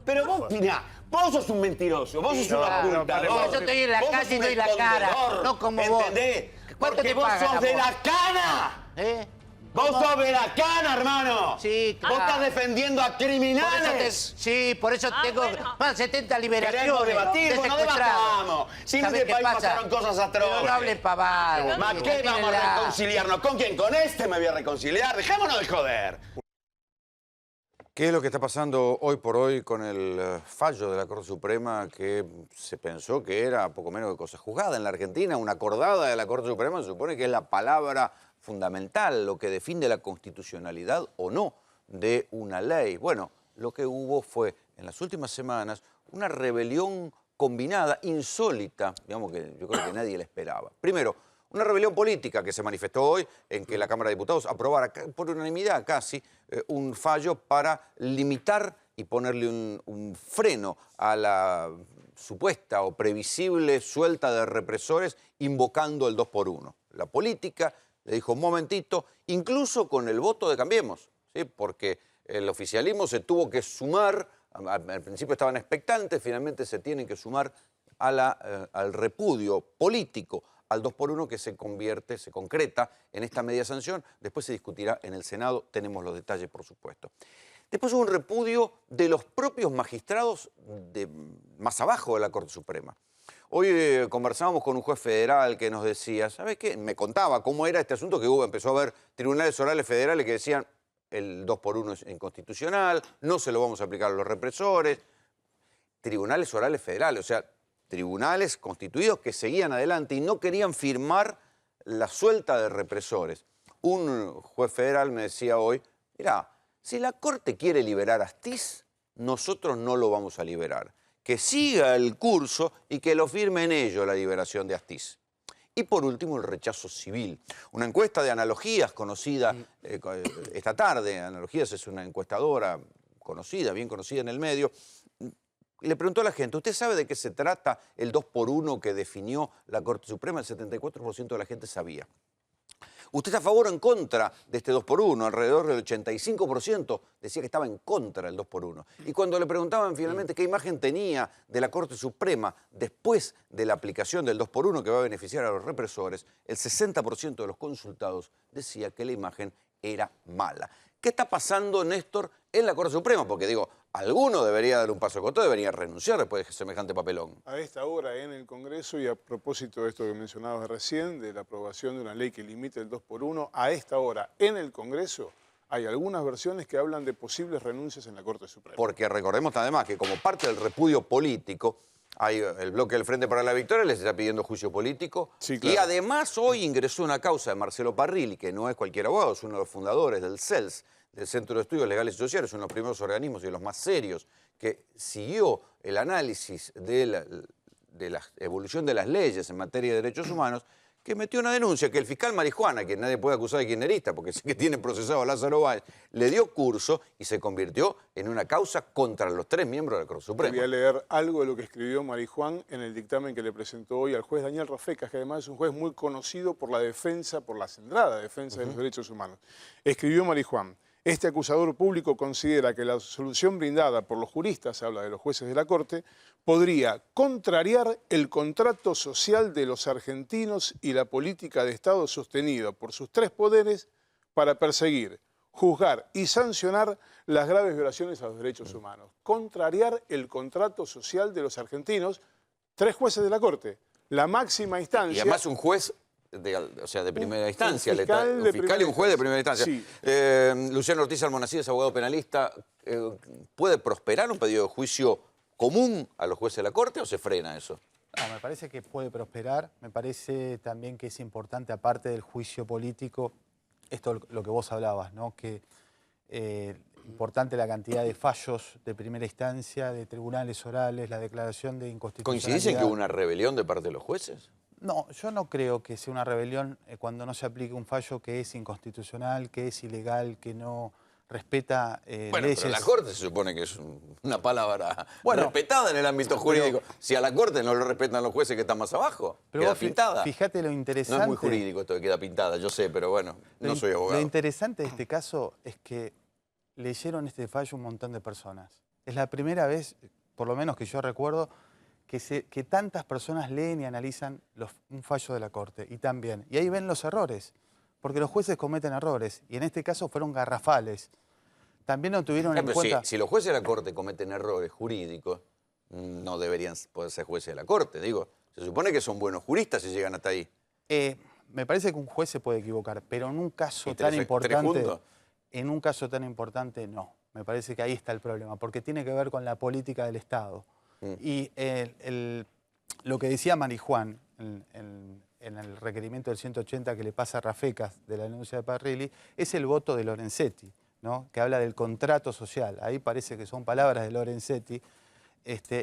Pero vos, mirá, vos sos un mentiroso, vos sos un ocultador. Yo estoy en la vos calle sos y un doy la cara, escondedor, no como vos. ¿entendés? ¿Cuánto Porque te vos pagan sos a de vos? la cana. ¿Eh? Vos sos de la cana, hermano. Sí, Vos estás defendiendo a criminales. Por eso tengo más de 70 liberaciones. Queremos debatir, de bueno, secuestrados. debatamos. Si en ¿Sabés este qué país pasa? pasaron cosas atroces. Pero no hablen pavadas. ¿Ma qué vamos a reconciliarnos? ¿Con quién? ¿Con este me voy a reconciliar? Dejémonos de joder. ¿Qué es lo que está pasando hoy por hoy con el fallo de la Corte Suprema que se pensó que era poco menos que cosa juzgada en la Argentina? Una acordada de la Corte Suprema se supone que es la palabra fundamental, lo que define la constitucionalidad o no de una ley. Bueno, lo que hubo fue en las últimas semanas una rebelión combinada, insólita, digamos que yo creo que nadie la esperaba. Primero, una rebelión política que se manifestó hoy en que la Cámara de Diputados aprobara por unanimidad casi un fallo para limitar y ponerle un freno a la supuesta o previsible suelta de represores invocando el 2x1. La política le dijo un momentito, incluso con el voto de Cambiemos, ¿sí? Porque el oficialismo se tuvo que sumar, al principio estaban expectantes, finalmente se tienen que sumar al repudio político al 2x1 que se concreta en esta media sanción. Después se discutirá en el Senado, tenemos los detalles, por supuesto. Después hubo un repudio de los propios magistrados más abajo de la Corte Suprema. Hoy conversábamos con un juez federal que nos decía, ¿sabes qué? Me contaba cómo era este asunto que empezó a haber tribunales orales federales que decían el 2x1 es inconstitucional, no se lo vamos a aplicar a los represores. Tribunales orales federales, o sea, tribunales constituidos que seguían adelante y no querían firmar la suelta de represores. Un juez federal me decía hoy, mirá, si la Corte quiere liberar a Astiz, nosotros no lo vamos a liberar. Que siga el curso y que lo firmen ellos la liberación de Astiz. Y por último, el rechazo civil. Una encuesta de Analogías conocida esta tarde. Analogías es una encuestadora conocida, bien conocida en el medio. Le preguntó a la gente, ¿usted sabe de qué se trata el 2x1 que definió la Corte Suprema? El 74% de la gente sabía. ¿Usted está a favor o en contra de este 2x1? Alrededor del 85% decía que estaba en contra del 2x1. Y cuando le preguntaban finalmente qué imagen tenía de la Corte Suprema después de la aplicación del 2x1 que va a beneficiar a los represores, el 60% de los consultados decía que la imagen era mala. ¿Qué está pasando, Néstor, en la Corte Suprema? Porque digo, alguno debería dar un paso con todo, debería renunciar después de semejante papelón. A esta hora en el Congreso, y a propósito de esto que mencionabas recién, de la aprobación de una ley que limite el 2x1, a esta hora en el Congreso hay algunas versiones que hablan de posibles renuncias en la Corte Suprema. Porque recordemos además que como parte del repudio político, hay el bloque del Frente para la Victoria les está pidiendo juicio político. Sí, claro. Y además hoy ingresó una causa de Marcelo Parrilli, que no es cualquier abogado, es uno de los fundadores del CELS, del Centro de Estudios Legales y Sociales, uno de los primeros organismos y de los más serios que siguió el análisis de la evolución de las leyes en materia de derechos humanos, que metió una denuncia que el fiscal Marijuana, que nadie puede acusar de kirchnerista, porque sé que tiene procesado a Lázaro Báez, le dio curso y se convirtió en una causa contra los 3 miembros de la Corte Suprema. Voy a leer algo de lo que escribió Marijuán en el dictamen que le presentó hoy al juez Daniel Rafecas, que además es un juez muy conocido por la defensa, por la centrada defensa de los derechos humanos. Escribió Marijuán: este acusador público considera que la solución brindada por los juristas, habla de los jueces de la Corte, podría contrariar el contrato social de los argentinos y la política de Estado sostenida por sus 3 poderes para perseguir, juzgar y sancionar las graves violaciones a los derechos humanos. Contrariar el contrato social de los argentinos, 3 jueces de la Corte, la máxima instancia. Y además un juez de primera instancia, un fiscal y un juez de primera instancia. Sí. Luciano Ortiz Almonacid es abogado penalista. ¿Puede prosperar un pedido de juicio común a los jueces de la Corte o se frena eso? No, me parece que puede prosperar. Me parece también que es importante, aparte del juicio político, esto lo que vos hablabas, ¿no? Que importante la cantidad de fallos de primera instancia, de tribunales orales, la declaración de inconstitucionalidad. ¿Coincidís en que hubo una rebelión de parte de los jueces? No, yo no creo que sea una rebelión cuando no se aplique un fallo que es inconstitucional, que es ilegal, que no respeta bueno, leyes. pero la Corte se supone que es una palabra respetada en el ámbito jurídico. Si a la Corte no lo respetan los jueces que están más abajo, pero queda vos pintada. Fíjate lo interesante. No es muy jurídico esto de queda pintada, yo sé, pero bueno, no soy abogado. Lo interesante de este caso es que leyeron este fallo un montón de personas. Es la primera vez, por lo menos que yo recuerdo, que tantas personas leen y analizan un fallo de la Corte, y también. Y ahí ven los errores, porque los jueces cometen errores, y en este caso fueron garrafales. También no tuvieron en cuenta... Si los jueces de la Corte cometen errores jurídicos, no deberían poder ser jueces de la Corte, digo. Se supone que son buenos juristas si llegan hasta ahí. Me parece que un juez se puede equivocar, pero en un caso tan importante, no. Me parece que ahí está el problema, porque tiene que ver con la política del Estado. Y lo que decía Marijuán en el requerimiento del 180 que le pasa a Rafecas de la denuncia de Parrilli, es el voto de Lorenzetti, ¿no? Que habla del contrato social. Ahí parece que son palabras de Lorenzetti.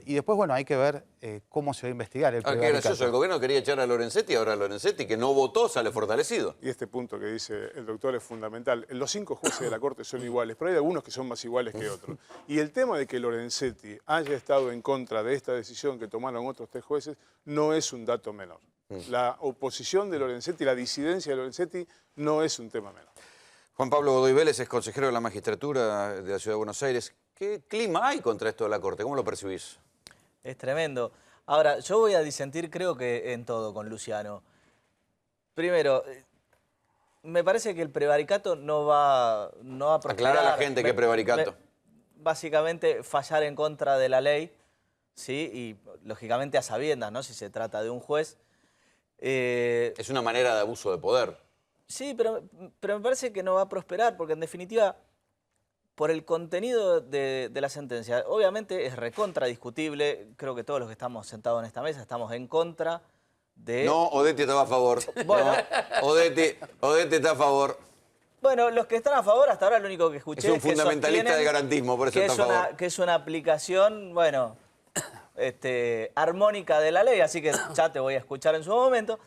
Y después, bueno, hay que ver cómo se va a investigar el qué gracioso, el gobierno quería echar a Lorenzetti, ahora Lorenzetti, que no votó, sale fortalecido. Y este punto que dice el doctor es fundamental. Los 5 jueces de la Corte son iguales, pero hay algunos que son más iguales que otros. Y el tema de que Lorenzetti haya estado en contra de esta decisión que tomaron otros 3 jueces no es un dato menor. La oposición de Lorenzetti, la disidencia de Lorenzetti no es un tema menor. Juan Pablo Godoy Vélez es consejero de la Magistratura de la Ciudad de Buenos Aires. ¿Qué clima hay contra esto de la Corte? ¿Cómo lo percibís? Es tremendo. Ahora, yo voy a disentir creo que en todo con Luciano. Primero, me parece que el prevaricato no va a prosperar. Aclara a la gente qué prevaricato. Básicamente, fallar en contra de la ley, ¿sí? Y lógicamente a sabiendas, ¿no? Si se trata de un juez. Es una manera de abuso de poder. Sí, pero me parece que no va a prosperar, porque en definitiva, por el contenido de la sentencia, obviamente es recontra discutible. Creo que todos los que estamos sentados en esta mesa estamos en contra de... No, Odetti estaba a favor. Bueno. No, Odetti está a favor. Bueno, los que están a favor, hasta ahora lo único que escuché es un fundamentalista del garantismo, por eso está a favor. Que es una aplicación, bueno, armónica de la ley, así que ya te voy a escuchar en su momento.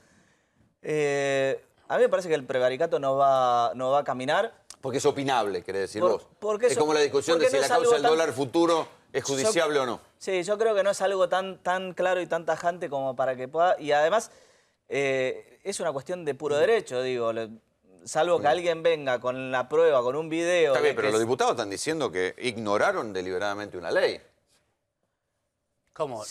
A mí me parece que el prevaricato no va a caminar. Porque es opinable, querés decir vos. Es como la discusión de si la causa del dólar futuro es judiciable o no. Sí, yo creo que no es algo tan claro y tan tajante como para que pueda... Y además, es una cuestión de puro derecho, digo. Salvo que alguien venga con la prueba, con un video... Está bien, pero los diputados están diciendo que ignoraron deliberadamente una ley. ¿Cómo?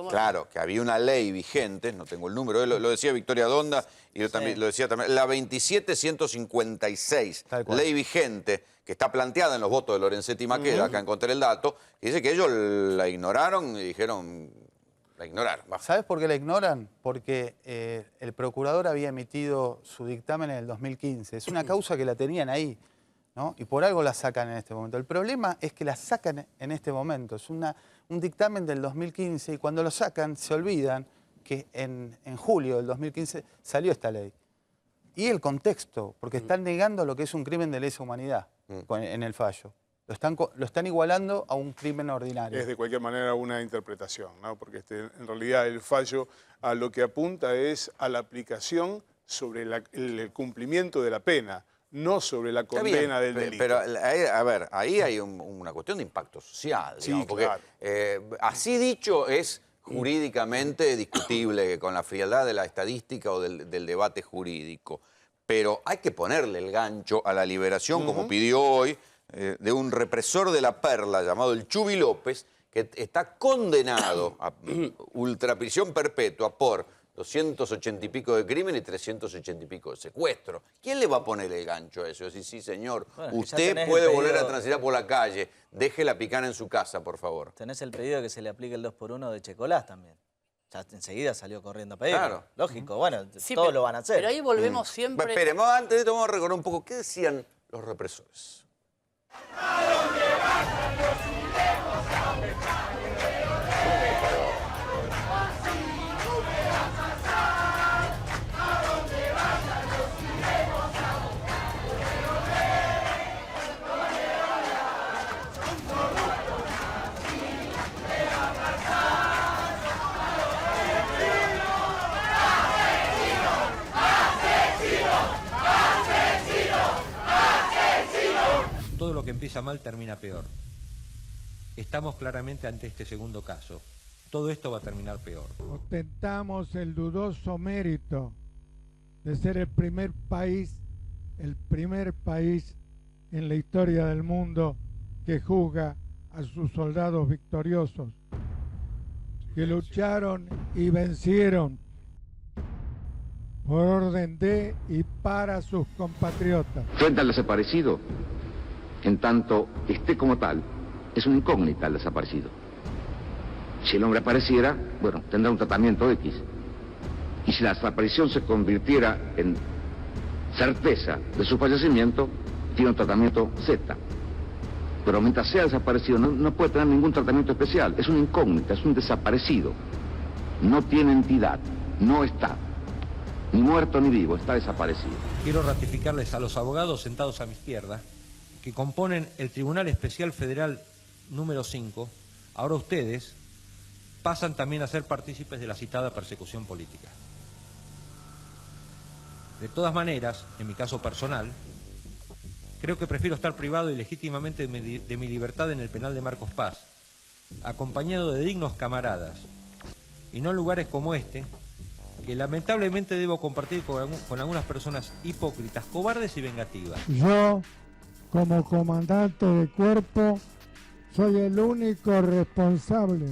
Claro, que había una ley vigente, no tengo el número, lo decía Victoria Donda y lo decía también, la 27156, ley vigente, que está planteada en los votos de Lorenzetti y Maqueda, acá encontré el dato, que dice que ellos la ignoraron y dijeron, la ignoraron. ¿Sabes por qué la ignoran? Porque el procurador había emitido su dictamen en el 2015, es una causa que la tenían ahí, ¿no? Y por algo la sacan en este momento. El problema es que la sacan en este momento, es un dictamen del 2015 y cuando lo sacan se olvidan que en julio del 2015 salió esta ley. Y el contexto, porque están negando lo que es un crimen de lesa humanidad en el fallo. Lo están igualando a un crimen ordinario. Es de cualquier manera una interpretación, ¿no? Porque en realidad el fallo a lo que apunta es a la aplicación sobre el cumplimiento de la pena, no sobre la condena del delito. Pero, a ver, ahí hay una cuestión de impacto social, digamos, Sí, porque claro. así dicho es jurídicamente discutible con la frialdad de la estadística o del debate jurídico, pero hay que ponerle el gancho a la liberación, como pidió hoy, de un represor de la Perla llamado el Chubi López, que está condenado a ultraprisión perpetua por 280 y pico de crimen y 380 y pico de secuestro. ¿Quién le va a poner el gancho a eso? Decir, sí, señor, Bueno, usted puede volver a transitar por la calle, deje la picana en su casa, por favor. Tenés el pedido de que se le aplique el 2x1 de Checolás también. Ya enseguida salió corriendo a pedirlo. Claro. Lógico, bueno, Sí, todos pero- lo van a hacer. pero ahí volvemos siempre- Esperemos, antes de esto vamos a recordar un poco qué decían los represores. Todo lo que empieza mal termina peor. Estamos claramente ante este segundo caso. Todo esto va a terminar peor. Ostentamos el dudoso mérito de ser el primer país en la historia del mundo que juzga a sus soldados victoriosos, que lucharon y vencieron por orden de y para sus compatriotas. Frente al desaparecido, en tanto esté como tal, es una incógnita el desaparecido. Si el hombre apareciera, bueno, tendrá un tratamiento X. Y si la desaparición se convirtiera en certeza de su fallecimiento, tiene un tratamiento Z. Pero mientras sea desaparecido, no puede tener ningún tratamiento especial. Es una incógnita, es un desaparecido. No tiene entidad, no está. Ni muerto ni vivo, está desaparecido. Quiero ratificarles a los abogados sentados a mi izquierda, que componen el Tribunal Especial Federal número 5, ahora ustedes pasan también a ser partícipes de la citada persecución política. De todas maneras, en mi caso personal, creo que prefiero estar privado ilegítimamente de mi libertad en el penal de Marcos Paz, acompañado de dignos camaradas, y no en lugares como este, que lamentablemente debo compartir con algunas personas hipócritas, cobardes y vengativas. Yo, como comandante de cuerpo, soy el único responsable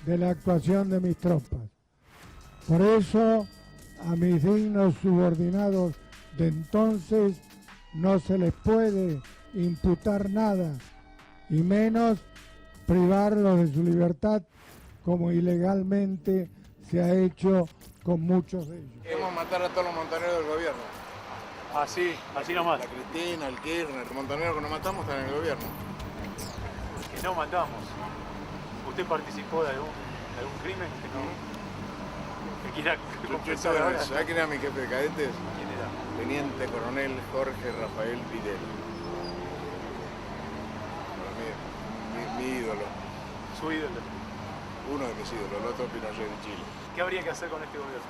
de la actuación de mis tropas. Por eso, a mis dignos subordinados de entonces no se les puede imputar nada, y menos privarlos de su libertad, como ilegalmente se ha hecho con muchos de ellos. Queremos matar a todos los montoneros del gobierno. Así nomás. La Cristina, el Kirchner, los montoneros que no matamos están en el gobierno. Que no matamos. ¿Usted participó de algún crimen que quiera confesar ahora? ¿Sabés quién era mi jefe de cadetes? ¿Quién era? Teniente Coronel Jorge Rafael Videla. Para mí, mi ídolo. ¿Su ídolo? Uno de mis ídolos, el otro Pinochet de Chile. ¿Qué habría que hacer con este gobierno?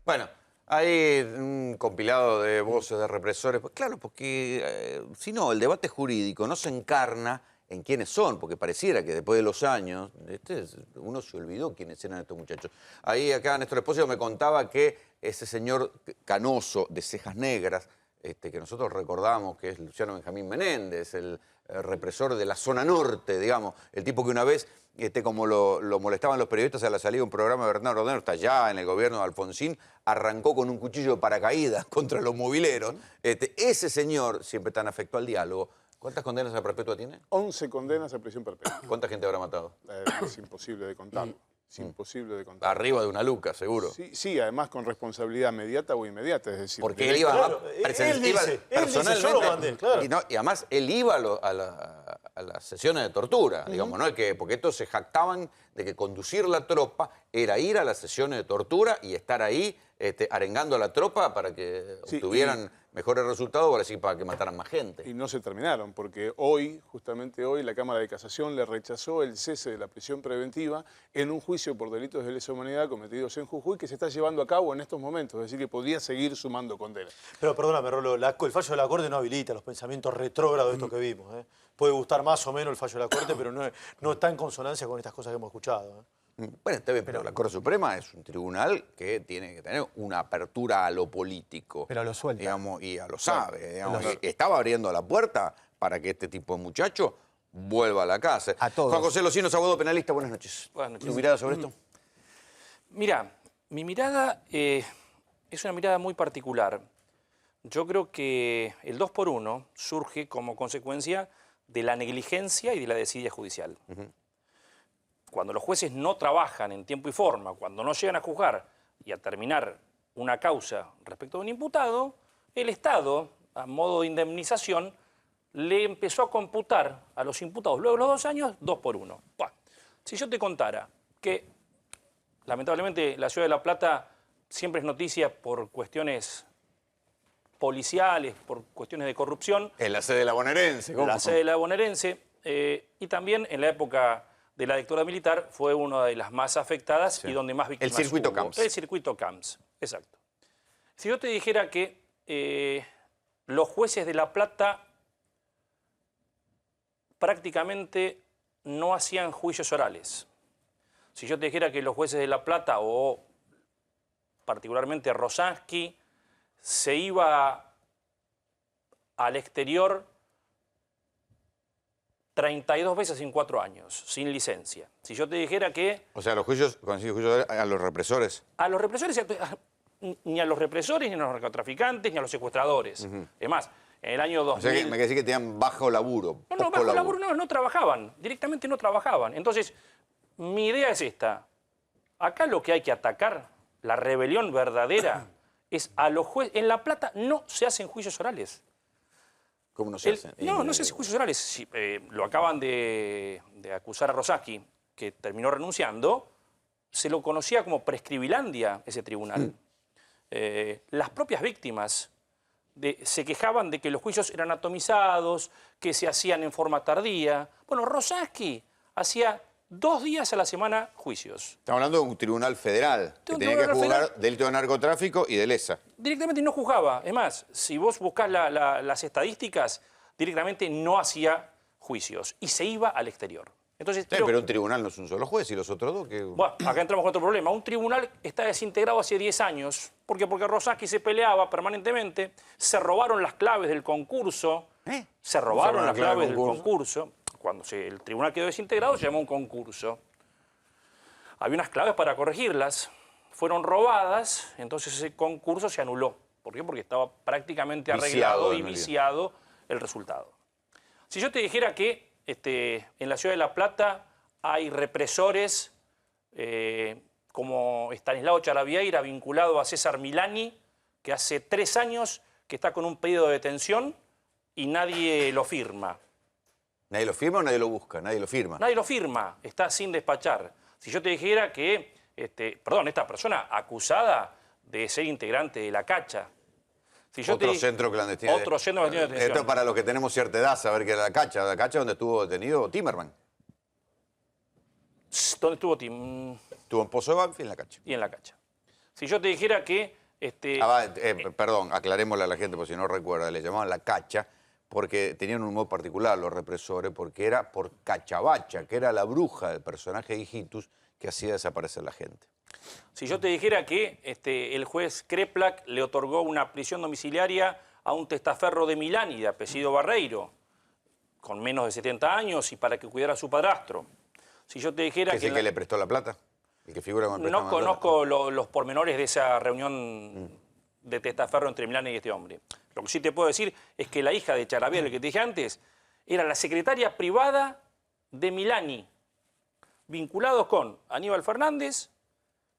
Bueno, hay un compilado de voces de represores. Pues claro, porque si no, el debate jurídico no se encarna en quiénes son, porque pareciera que después de los años, uno se olvidó quiénes eran estos muchachos. Ahí acá Néstor Espósito me contaba que ese señor canoso de cejas negras, que nosotros recordamos que es Luciano Benjamín Menéndez, el represor de la zona norte, digamos, el tipo que una vez, como lo molestaban los periodistas a la salida de un programa de Bernardo Rodeno, está ya en el gobierno de Alfonsín, arrancó con un cuchillo de paracaídas contra los mobileros. Ese señor siempre tan afecto al diálogo. ¿Cuántas condenas a perpetua tiene? 11 condenas a prisión perpetua. ¿Cuánta gente habrá matado? Es imposible de contarlo. Es imposible de contar. Arriba de una luca, seguro. Sí, además con responsabilidad mediata o inmediata, es decir... Porque él iba personalmente. Yo lo mandé, claro. Y además él iba a las sesiones de tortura, digamos, ¿no? Porque estos se jactaban de que conducir la tropa era ir a las sesiones de tortura y estar ahí arengando a la tropa para que obtuvieran mejores resultados, ahora sí para que mataran más gente. Y no se terminaron, porque hoy, justamente hoy, la Cámara de Casación le rechazó el cese de la prisión preventiva en un juicio por delitos de lesa humanidad cometidos en Jujuy que se está llevando a cabo en estos momentos, es decir, que podría seguir sumando condenas. Pero perdóname, Rolo, el fallo de la Corte no habilita los pensamientos retrógrados de esto que vimos. Puede gustar más o menos el fallo de la Corte, pero no está en consonancia con estas cosas que hemos escuchado. Bueno, está bien, pero la Corte Suprema es un tribunal que tiene que tener una apertura a lo político. Pero lo suelta. Digamos, y lo sabe. Digamos, estaba abriendo la puerta para que este tipo de muchacho vuelva a la casa. A todos. Juan José Locinos, abogado penalista, buenas noches. Buenas noches. ¿Tu mirada sobre esto? Mira, mi mirada es una mirada muy particular. Yo creo que el 2x1 surge como consecuencia de la negligencia y de la desidia judicial. Cuando los jueces no trabajan en tiempo y forma, cuando no llegan a juzgar y a terminar una causa respecto de un imputado, el Estado, a modo de indemnización, le empezó a computar a los imputados luego de los 2 años 2x1. Si yo te contara que, lamentablemente, la Ciudad de La Plata siempre es noticia por cuestiones policiales, por cuestiones de corrupción. En la sede de la bonaerense. ¿Cómo? La sede de la bonaerense. Y también en la época de la dictadura militar fue una de las más afectadas y donde más víctimas El circuito hubo. Camps. El circuito Camps, exacto. Si yo te dijera que los jueces de La Plata prácticamente no hacían juicios orales. Si yo te dijera que los jueces de La Plata, o particularmente Rosansky, se iba al exterior 32 veces en 4 años, sin licencia. Si yo te dijera que... O sea, los juicios, cuando se dice juicios a los represores. A los represores, ni a los represores, ni a los narcotraficantes, ni a los secuestradores. Es más, en el año 2000... O sea, que me quiere decir que tenían bajo laburo. No, bajo laburo no trabajaban, directamente no trabajaban. Entonces, mi idea es esta. Acá lo que hay que atacar, la rebelión verdadera, es a los jueces. En La Plata no se hacen juicios orales. ¿Cómo no se hacen? No se hacen juicios orales. Si, lo acaban de acusar a Rosansky, que terminó renunciando. Se lo conocía como prescribilandia, ese tribunal. Las propias víctimas se quejaban de que los juicios eran atomizados, que se hacían en forma tardía. Bueno, Rosansky hacía 2 días a la semana juicios. Estamos hablando de un tribunal federal que tenía que juzgar delito de narcotráfico y de lesa. Directamente no juzgaba. Es más, si vos buscás las estadísticas, directamente no hacía juicios y se iba al exterior. Entonces, pero un tribunal no es un solo juez y los otros dos que... Bueno, acá entramos con otro problema. Un tribunal está desintegrado hace 10 años. ¿Por qué? Porque Rosansky se peleaba permanentemente, se robaron las claves del concurso, se robaron las claves del concurso. Cuando el tribunal quedó desintegrado, se llamó un concurso. Había unas claves para corregirlas, fueron robadas, entonces ese concurso se anuló. ¿Por qué? Porque estaba prácticamente arreglado y viciado el resultado. Si yo te dijera que en la Ciudad de La Plata hay represores como Estanislao Charavieira, vinculado a César Milani, que hace 3 años que está con un pedido de detención y nadie lo firma. ¿Nadie lo firma o nadie lo busca? Nadie lo firma. Nadie lo firma, está sin despachar. Si yo te dijera que, esta persona acusada de ser integrante de La Cacha. Si yo otro centro clandestino. Otro centro clandestino de detención. Esto es para los que tenemos cierta edad, saber que era La Cacha donde estuvo detenido Timerman. ¿Dónde estuvo Timerman? Estuvo en Pozo de Banfi, en La Cacha. Y en La Cacha. Si yo te dijera que... perdón, aclarémosle a la gente, por si no recuerda, le llamaban La Cacha, porque tenían un modo particular los represores, porque era por Cachabacha, que era la bruja del personaje de Hijitus que hacía desaparecer a la gente. Si yo te dijera que el juez Kreplak le otorgó una prisión domiciliaria a un testaferro de Milani, de apellido Barreiro, con menos de 70 años y para que cuidara a su padrastro. Si yo te dijera ¿Que es el que le prestó la plata? ¿El que figura con el No conozco los pormenores de esa reunión de testaferro entre Milani y este hombre. Lo que sí te puedo decir es que la hija de Charavieira, el que te dije antes, era la secretaria privada de Milani, vinculados con Aníbal Fernández,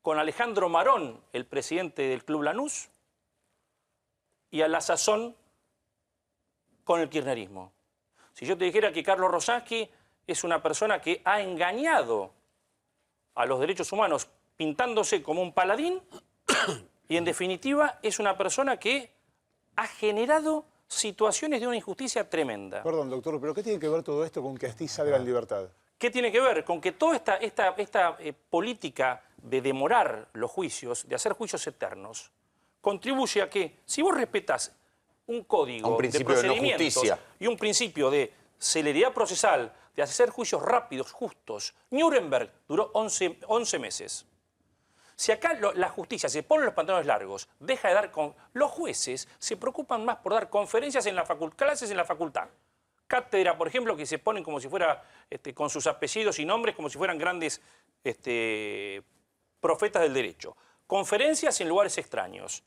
con Alejandro Marón, el presidente del Club Lanús, y a la sazón con el kirchnerismo. Si yo te dijera que Carlos Rosansky es una persona que ha engañado a los derechos humanos pintándose como un paladín y en definitiva es una persona que ha generado situaciones de una injusticia tremenda. Perdón, doctor, pero ¿qué tiene que ver todo esto con que Astiz salga en libertad? ¿Qué tiene que ver? Con que toda esta política de demorar los juicios, de hacer juicios eternos, contribuye a que, si vos respetás un código un principio de de no procedimientos justicia y un principio de celeridad procesal, de hacer juicios rápidos, justos, Nuremberg duró 11 meses. Si acá la justicia se pone los pantalones largos, deja de dar... Los jueces se preocupan más por dar conferencias en la clases en la facultad. Cátedra, por ejemplo, que se ponen como si fuera, con sus apellidos y nombres, como si fueran grandes profetas del derecho. Conferencias en lugares extraños.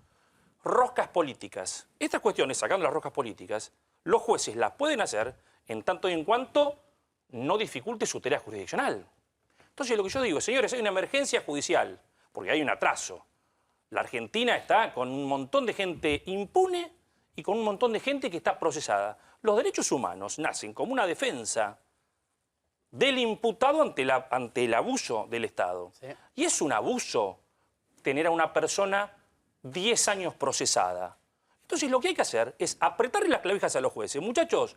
Roscas políticas. Estas cuestiones, sacando las roscas políticas, los jueces las pueden hacer en tanto y en cuanto no dificulte su tarea jurisdiccional. Entonces, lo que yo digo, señores, hay una emergencia judicial, porque hay un atraso. La Argentina está con un montón de gente impune y con un montón de gente que está procesada. Los derechos humanos nacen como una defensa del imputado ante el abuso del Estado. Sí. Y es un abuso tener a una persona 10 años procesada. Entonces lo que hay que hacer es apretarle las clavijas a los jueces. Muchachos,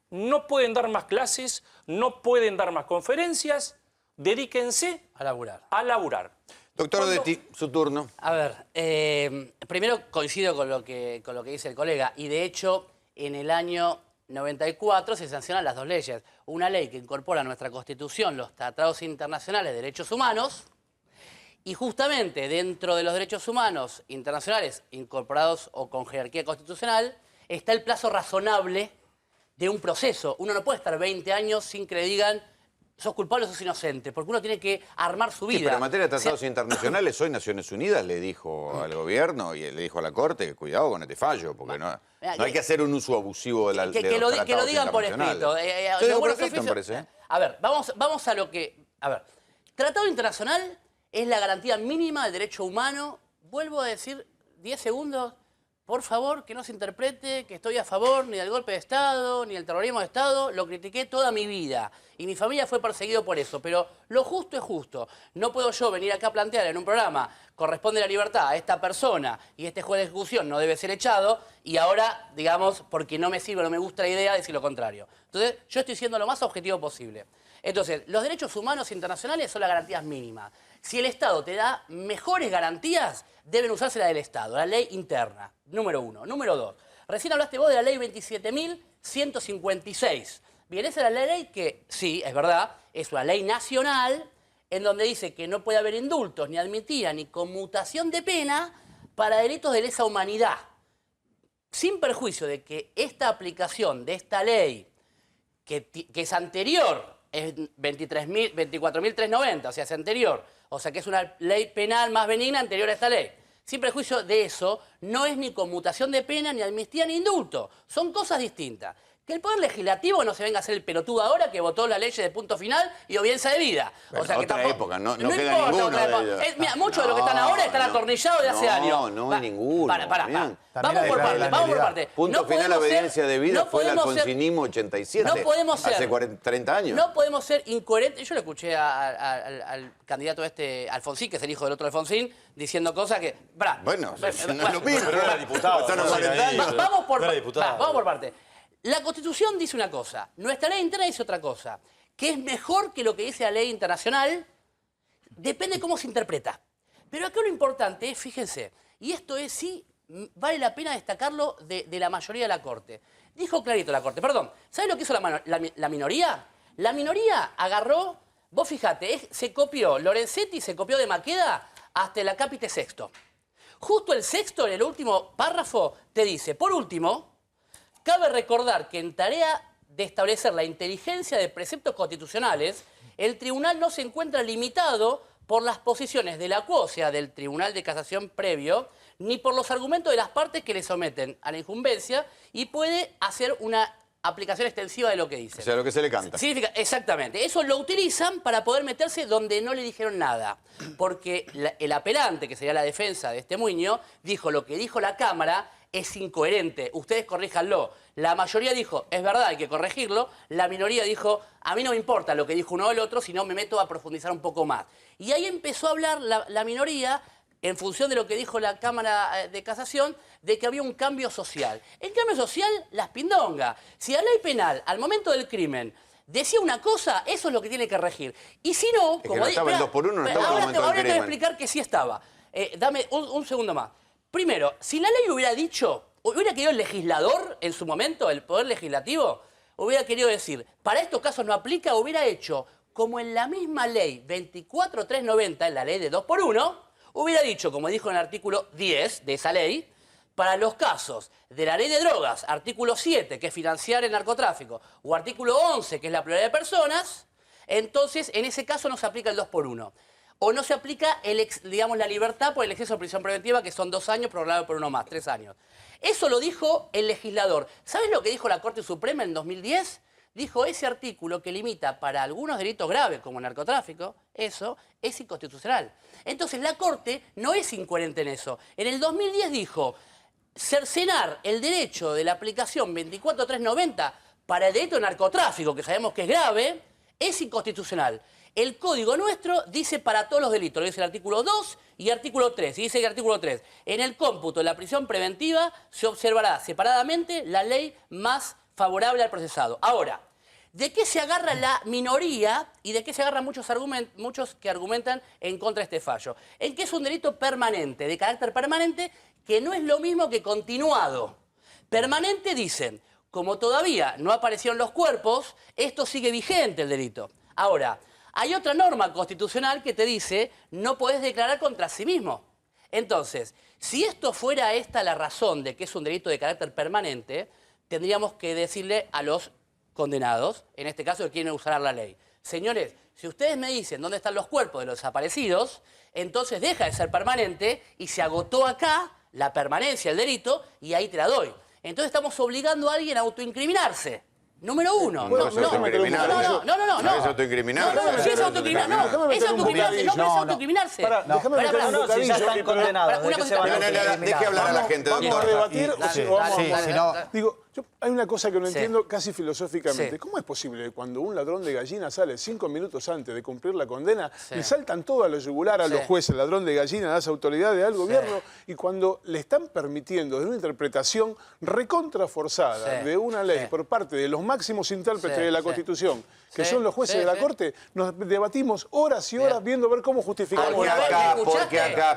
no pueden dar más clases, no pueden dar más conferencias, dedíquense a laburar. Doctor Odetti, su turno. A ver, primero coincido con lo que dice el colega, y de hecho en el año 94 se sancionan las dos leyes. Una ley que incorpora a nuestra Constitución los tratados internacionales de derechos humanos, y justamente dentro de los derechos humanos internacionales incorporados o con jerarquía constitucional está el plazo razonable de un proceso. Uno no puede estar 20 años sin que le digan sos culpable o sos inocente, porque uno tiene que armar su vida. Sí, pero en materia de tratados internacionales, hoy Naciones Unidas le dijo al gobierno y le dijo a la Corte que cuidado con este fallo, porque no hay que hacer un uso abusivo de los tratados que lo digan por escrito. Me parece. A ver, vamos a lo que... A ver, tratado internacional es la garantía mínima del derecho humano. Vuelvo a decir 10 segundos. Por favor, que no se interprete que estoy a favor ni del golpe de Estado, ni del terrorismo de Estado. Lo critiqué toda mi vida. Y mi familia fue perseguido por eso. Pero lo justo es justo. No puedo yo venir acá a plantear en un programa corresponde la libertad a esta persona y este juez de ejecución no debe ser echado. Y ahora, digamos, porque no me sirve, no me gusta la idea, decir lo contrario. Entonces, yo estoy siendo lo más objetivo posible. Entonces, los derechos humanos internacionales son las garantías mínimas. Si el Estado te da mejores garantías, deben usarse la del Estado, la ley interna, número 1. Número 2, recién hablaste vos de la ley 27.156. Bien, esa es la ley que, sí, es verdad, es una ley nacional en donde dice que no puede haber indultos, ni admitida, ni conmutación de pena para delitos de lesa humanidad. Sin perjuicio de que esta aplicación de esta ley, que es anterior, es 24.390, o sea, es anterior. O sea, que es una ley penal más benigna anterior a esta ley. Sin perjuicio de eso, no es ni conmutación de pena, ni amnistía, ni indulto. Son cosas distintas. Que el Poder Legislativo no se venga a hacer el pelotudo ahora que votó la ley de punto final y obediencia de vida. Bueno, o sea, que otra tampoco, época, no queda importa, ninguno de ellos. Mira, muchos de los que están ahora están atornillados de hace años. No hay ninguno. Vamos por parte. Punto final, obediencia de vida fue el alfonsinismo 87. No podemos ser. Hace 30 años. No podemos ser incoherentes. Yo le escuché al candidato Alfonsín, que es el hijo del otro Alfonsín, diciendo cosas que... Bueno, no es lo mismo. Pero era diputado. Vamos por parte. La Constitución dice una cosa, nuestra ley interna dice otra cosa, que es mejor que lo que dice la ley internacional, depende cómo se interpreta. Pero acá lo importante es, fíjense, y esto es sí, vale la pena destacarlo de la mayoría de la Corte. Dijo clarito la Corte, perdón, ¿sabes lo que hizo la minoría? La minoría agarró, vos fijate, se copió, Lorenzetti se copió de Maqueda hasta el acápite sexto. Justo el sexto, en el último párrafo, te dice, por último, cabe recordar que en tarea de establecer la inteligencia de preceptos constitucionales, el tribunal no se encuentra limitado por las posiciones de la cuocia del Tribunal de Casación previo, ni por los argumentos de las partes que le someten a la injunvencia, y puede hacer una aplicación extensiva de lo que dice. O sea, lo que se le canta. Significa, exactamente. Eso lo utilizan para poder meterse donde no le dijeron nada. Porque el apelante, que sería la defensa de este Muñoz, dijo lo que dijo la Cámara es incoherente, ustedes corríjanlo. La mayoría dijo, es verdad, hay que corregirlo. La minoría dijo, a mí no me importa lo que dijo uno o el otro, sino me meto a profundizar un poco más. Y ahí empezó a hablar la minoría en función de lo que dijo la Cámara de Casación, de que había un cambio social. El cambio social, las pindongas. Si la ley penal, al momento del crimen, decía una cosa, eso es lo que tiene que regir. Y si no, Es que no estaba el 2 por 1, no estaba ahora al momento del te voy a crimen. explicar que sí estaba. Dame un segundo más. Primero, si la ley hubiera dicho, hubiera querido el legislador en su momento, el Poder Legislativo, hubiera querido decir, para estos casos no aplica, hubiera hecho como en la misma ley 24390, en la ley de 2 por 1, hubiera dicho, como dijo en el artículo 10 de esa ley, para los casos de la ley de drogas, artículo 7, que es financiar el narcotráfico, o artículo 11, que es la pluralidad de personas, entonces en ese caso no se aplica el 2 por 1. O no se aplica, digamos, la libertad por el exceso de prisión preventiva, que son 2 años, prorrogado por 1 más, 3 años. Eso lo dijo el legislador. ¿Sabes lo que dijo la Corte Suprema en 2010? Dijo, ese artículo que limita para algunos delitos graves, como narcotráfico, eso es inconstitucional. Entonces la Corte no es incoherente en eso. En el 2010 dijo, cercenar el derecho de la aplicación 24390 para el delito de narcotráfico, que sabemos que es grave, es inconstitucional. El código nuestro dice para todos los delitos, lo dice el artículo 2 y artículo 3. Y dice el artículo 3, en el cómputo de la prisión preventiva se observará separadamente la ley más favorable al procesado. Ahora, ¿de qué se agarra la minoría y de qué se agarran muchos que argumentan en contra de este fallo? En que es un delito permanente, de carácter permanente, que no es lo mismo que continuado. Permanente dicen, como todavía no aparecieron los cuerpos, esto sigue vigente el delito. Ahora, hay otra norma constitucional que te dice no podés declarar contra sí mismo. Entonces, si esto fuera esta la razón de que es un delito de carácter permanente, tendríamos que decirle a los condenados, en este caso que quieren usar la ley, señores, si ustedes me dicen dónde están los cuerpos de los desaparecidos, entonces deja de ser permanente y se agotó acá la permanencia del delito y ahí te la doy. Entonces estamos obligando a alguien a autoincriminarse. Número 1. No es autoincriminarse. No es autoincriminarse. Sí es autoincriminarse. No, es autoincriminarse. No puedes autoincriminarse. Déjame meter un bocadillo. Si ya están condenados. ¿De qué se van a incriminar? Deje hablar a la gente, doctor. ¿Vamos a debatir o si vamos a...? Digo, hay una cosa que no entiendo casi filosóficamente. Sí. ¿Cómo es posible que cuando un ladrón de gallina sale 5 minutos antes de cumplir la condena, le saltan todo a lo yugular a los jueces, al ladrón de gallina, a las autoridades, al gobierno, y cuando le están permitiendo de una interpretación recontraforzada de una ley por parte de los máximos intérpretes de la Constitución, que son los jueces de la Corte, nos debatimos horas y horas viendo ver cómo justificamos Porque acá,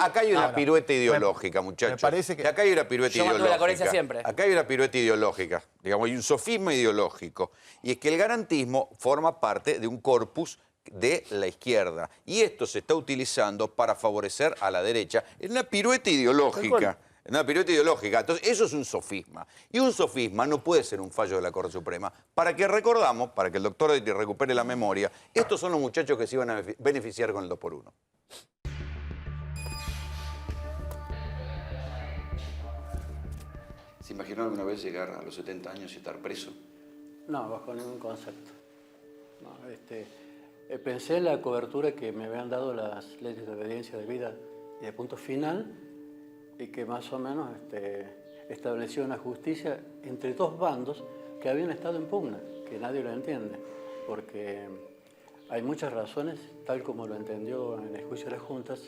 acá hay una pirueta ideológica, muchachos. Me parece que acá hay una pirueta Yo mantuve la coherencia ideológica. siempre. Acá hay una pirueta ideológica, digamos, hay un sofisma ideológico. Y es que el garantismo forma parte de un corpus de la izquierda. Y esto se está utilizando para favorecer a la derecha. Es una pirueta ideológica. Una pirueta ideológica. Entonces, eso es un sofisma. Y un sofisma no puede ser un fallo de la Corte Suprema. Para que recordamos, para que el doctor recupere la memoria, estos son los muchachos que se iban a beneficiar con el 2 por 1. ¿Se imaginó alguna vez llegar a los 70 años y estar preso? No, bajo ningún concepto. No, pensé en la cobertura que me habían dado las leyes de obediencia de vida y de punto final, y que más o menos estableció una justicia entre dos bandos que habían estado en pugna, que nadie lo entiende, porque hay muchas razones, tal como lo entendió en el juicio de las juntas,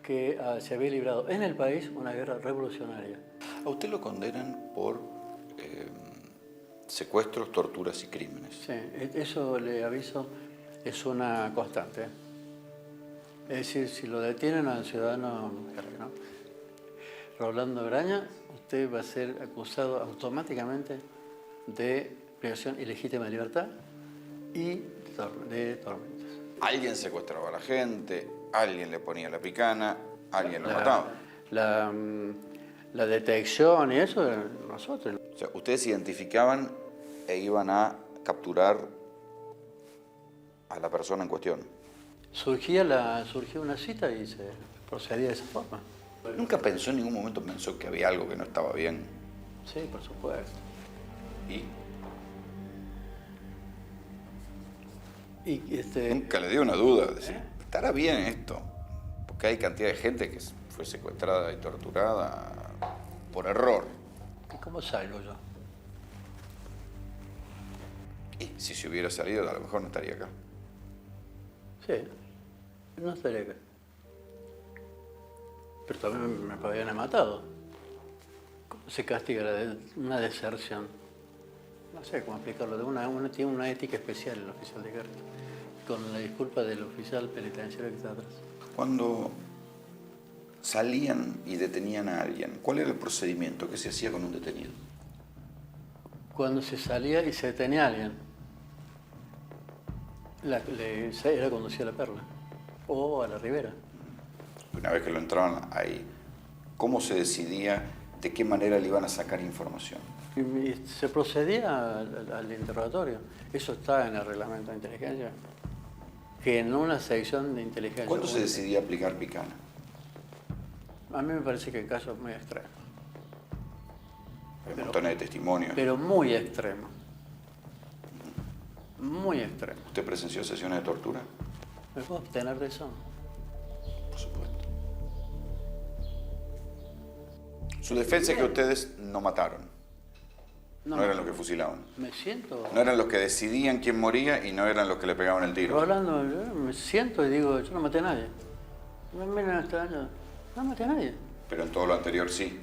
que se había librado en el país una guerra revolucionaria. A usted lo condenan por secuestros, torturas y crímenes. Sí, eso le aviso, es una constante. Es decir, si lo detienen al ciudadano Rolando Graña, usted va a ser acusado automáticamente de privación ilegítima de libertad y de tormentos. Alguien secuestraba a la gente, alguien le ponía la picana, alguien lo mataba. La detección y eso, nosotros. O sea, ustedes se identificaban e iban a capturar a la persona en cuestión. Surgía una cita y se procedía de esa forma. ¿Nunca pensó en ningún momento que había algo que no estaba bien? Sí, por supuesto. Nunca le dio una duda de decir, ¿estará bien esto? Porque hay cantidad de gente que fue secuestrada y torturada por error. ¿Y cómo salgo yo? Y si se hubiera salido, a lo mejor no estaría acá. Sí. No estaría acá. Pero también me podrían haber matado. ¿Cómo se castiga una deserción? No sé cómo explicarlo. Tiene una ética especial el oficial de guerra. Con la disculpa del oficial penitenciario que está atrás. Cuando salían y detenían a alguien, ¿cuál era el procedimiento que se hacía con un detenido? Cuando se salía y se detenía a alguien, era conducida a la Perla o a la Ribera. Una vez que lo entraban ahí, ¿cómo se decidía de qué manera le iban a sacar información? Y se procedía al interrogatorio. Eso está en el reglamento de inteligencia. Que en una sección de inteligencia... ¿Cuándo se decidía aplicar picana? A mí me parece que en casos muy extremos. Hay montones de testimonios. Pero muy extremos. Muy extremos. ¿Usted presenció sesiones de tortura? ¿Me puedo abstener de eso? Por supuesto. Su defensa es que ustedes no mataron. No eran los que fusilaban. Me siento... No eran los que decidían quién moría y no eran los que le pegaban el tiro. Hablando, me siento y digo, yo no maté a nadie. Me miran extraño. No maté a nadie. Pero en todo lo anterior sí.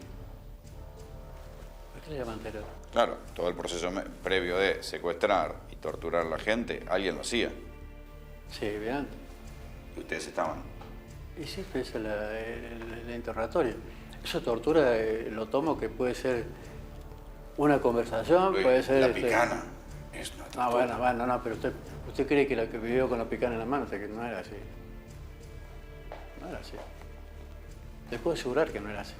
¿Por qué le llaman anterior? Claro, todo el proceso previo de secuestrar y torturar a la gente, alguien lo hacía. Sí, bien. Y ustedes estaban. Y sí, es el interrogatorio. Eso tortura, lo tomo que puede ser una conversación, Luis, puede ser... La picana es una tortura. Bueno, no, pero usted cree que la que vivió con la picana en la mano, que no era así. No era así. Le puedo asegurar que no era así.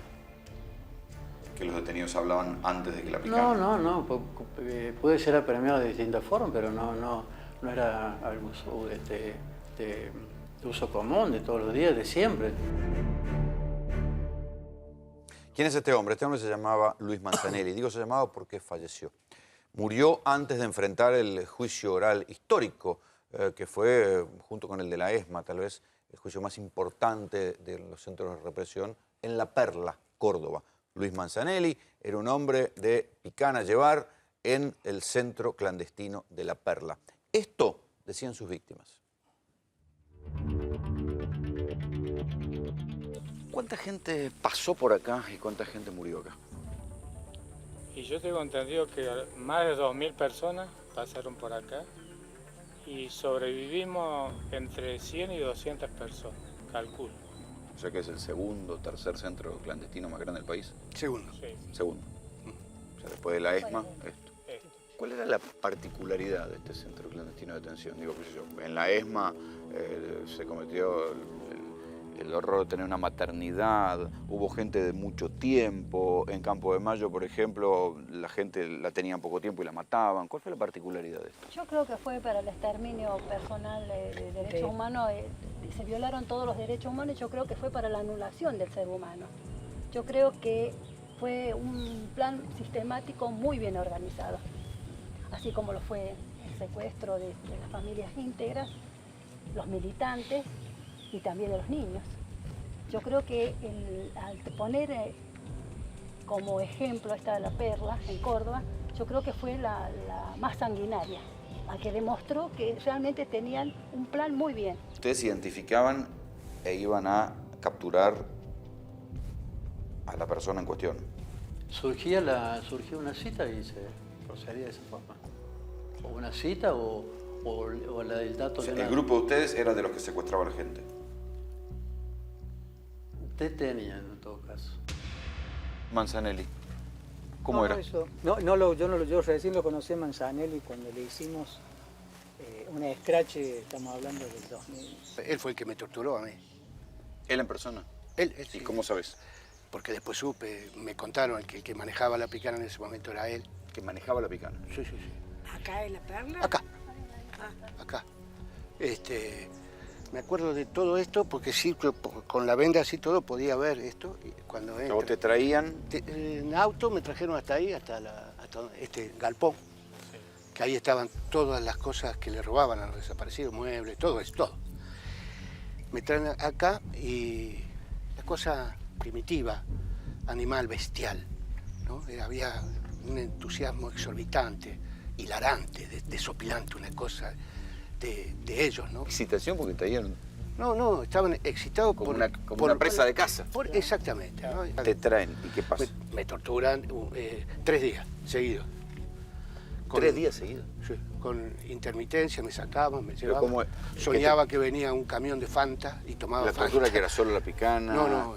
Que los detenidos hablaban antes de que la picaran. No. Puede ser apremiado de distintas formas, pero no era algo de uso común, de todos los días, de siempre. ¿Quién es este hombre? Este hombre se llamaba Luis Manzanelli. Digo se llamaba porque falleció. Murió antes de enfrentar el juicio oral histórico, que fue, junto con el de la ESMA, tal vez el juicio más importante de los centros de represión, en La Perla, Córdoba. Luis Manzanelli era un hombre de picana llevar en el centro clandestino de La Perla. Esto decían sus víctimas. ¿Cuánta gente pasó por acá y cuánta gente murió acá? Y yo tengo entendido que más de 2.000 personas pasaron por acá y sobrevivimos entre 100 y 200 personas, calculo. O sea que es el segundo o tercer centro clandestino más grande del país. Segundo. Sí. Segundo. O sea, después de la ESMA, esto. ¿Cuál era la particularidad de este centro clandestino de detención? Digo, pues en la ESMA se cometió el horror de tener una maternidad, hubo gente de mucho tiempo, en Campo de Mayo, por ejemplo, la gente la tenía poco tiempo y la mataban. ¿Cuál fue la particularidad de esto? Yo creo que fue para el exterminio personal de derechos humanos, se violaron todos los derechos humanos y yo creo que fue para la anulación del ser humano. Yo creo que fue un plan sistemático muy bien organizado, así como lo fue el secuestro de las familias íntegras, los militantes, y también de los niños. Yo creo que al poner como ejemplo esta de La Perla en Córdoba, yo creo que fue la más sanguinaria, la que demostró que realmente tenían un plan muy bien. Ustedes identificaban e iban a capturar a la persona en cuestión. Surgía una cita y se procedía de esa forma. O una cita o la del dato de El grupo de ustedes era de los que secuestraban a la gente. Detenían en todo caso. Manzanelli, ¿cómo era? Yo recién lo conocí a Manzanelli cuando le hicimos un escrache, estamos hablando del 2000. Él fue el que me torturó a mí. ¿Él en persona? Él ¿Y cómo sabes? Porque después supe, me contaron que el que manejaba la picana en ese momento era él. ¿Que manejaba la picana? Sí. ¿Acá en La Perla? Acá. Me acuerdo de todo esto porque sí, con la venda así todo podía ver esto. Cuando ¿Vos te traían? En auto me trajeron hasta ahí, hasta este galpón. Sí. Que ahí estaban todas las cosas que le robaban a los desaparecidos, muebles, todo eso, todo. Me traen acá y la cosa primitiva, animal, bestial, ¿no? Había un entusiasmo exorbitante, hilarante, desopilante, una cosa de ellos, ¿no? Excitación porque traían No, estaban excitados como una presa de caza. Exactamente. ¿No? Te traen, ¿y qué pasa? Me torturan 3 días seguidos. 3 días seguidos. Sí, con intermitencia me sacaban, me llevaban. ¿Cómo, soñaba que venía un camión de Fanta y tomaba la Fanta. tortura que era solo la picana? No,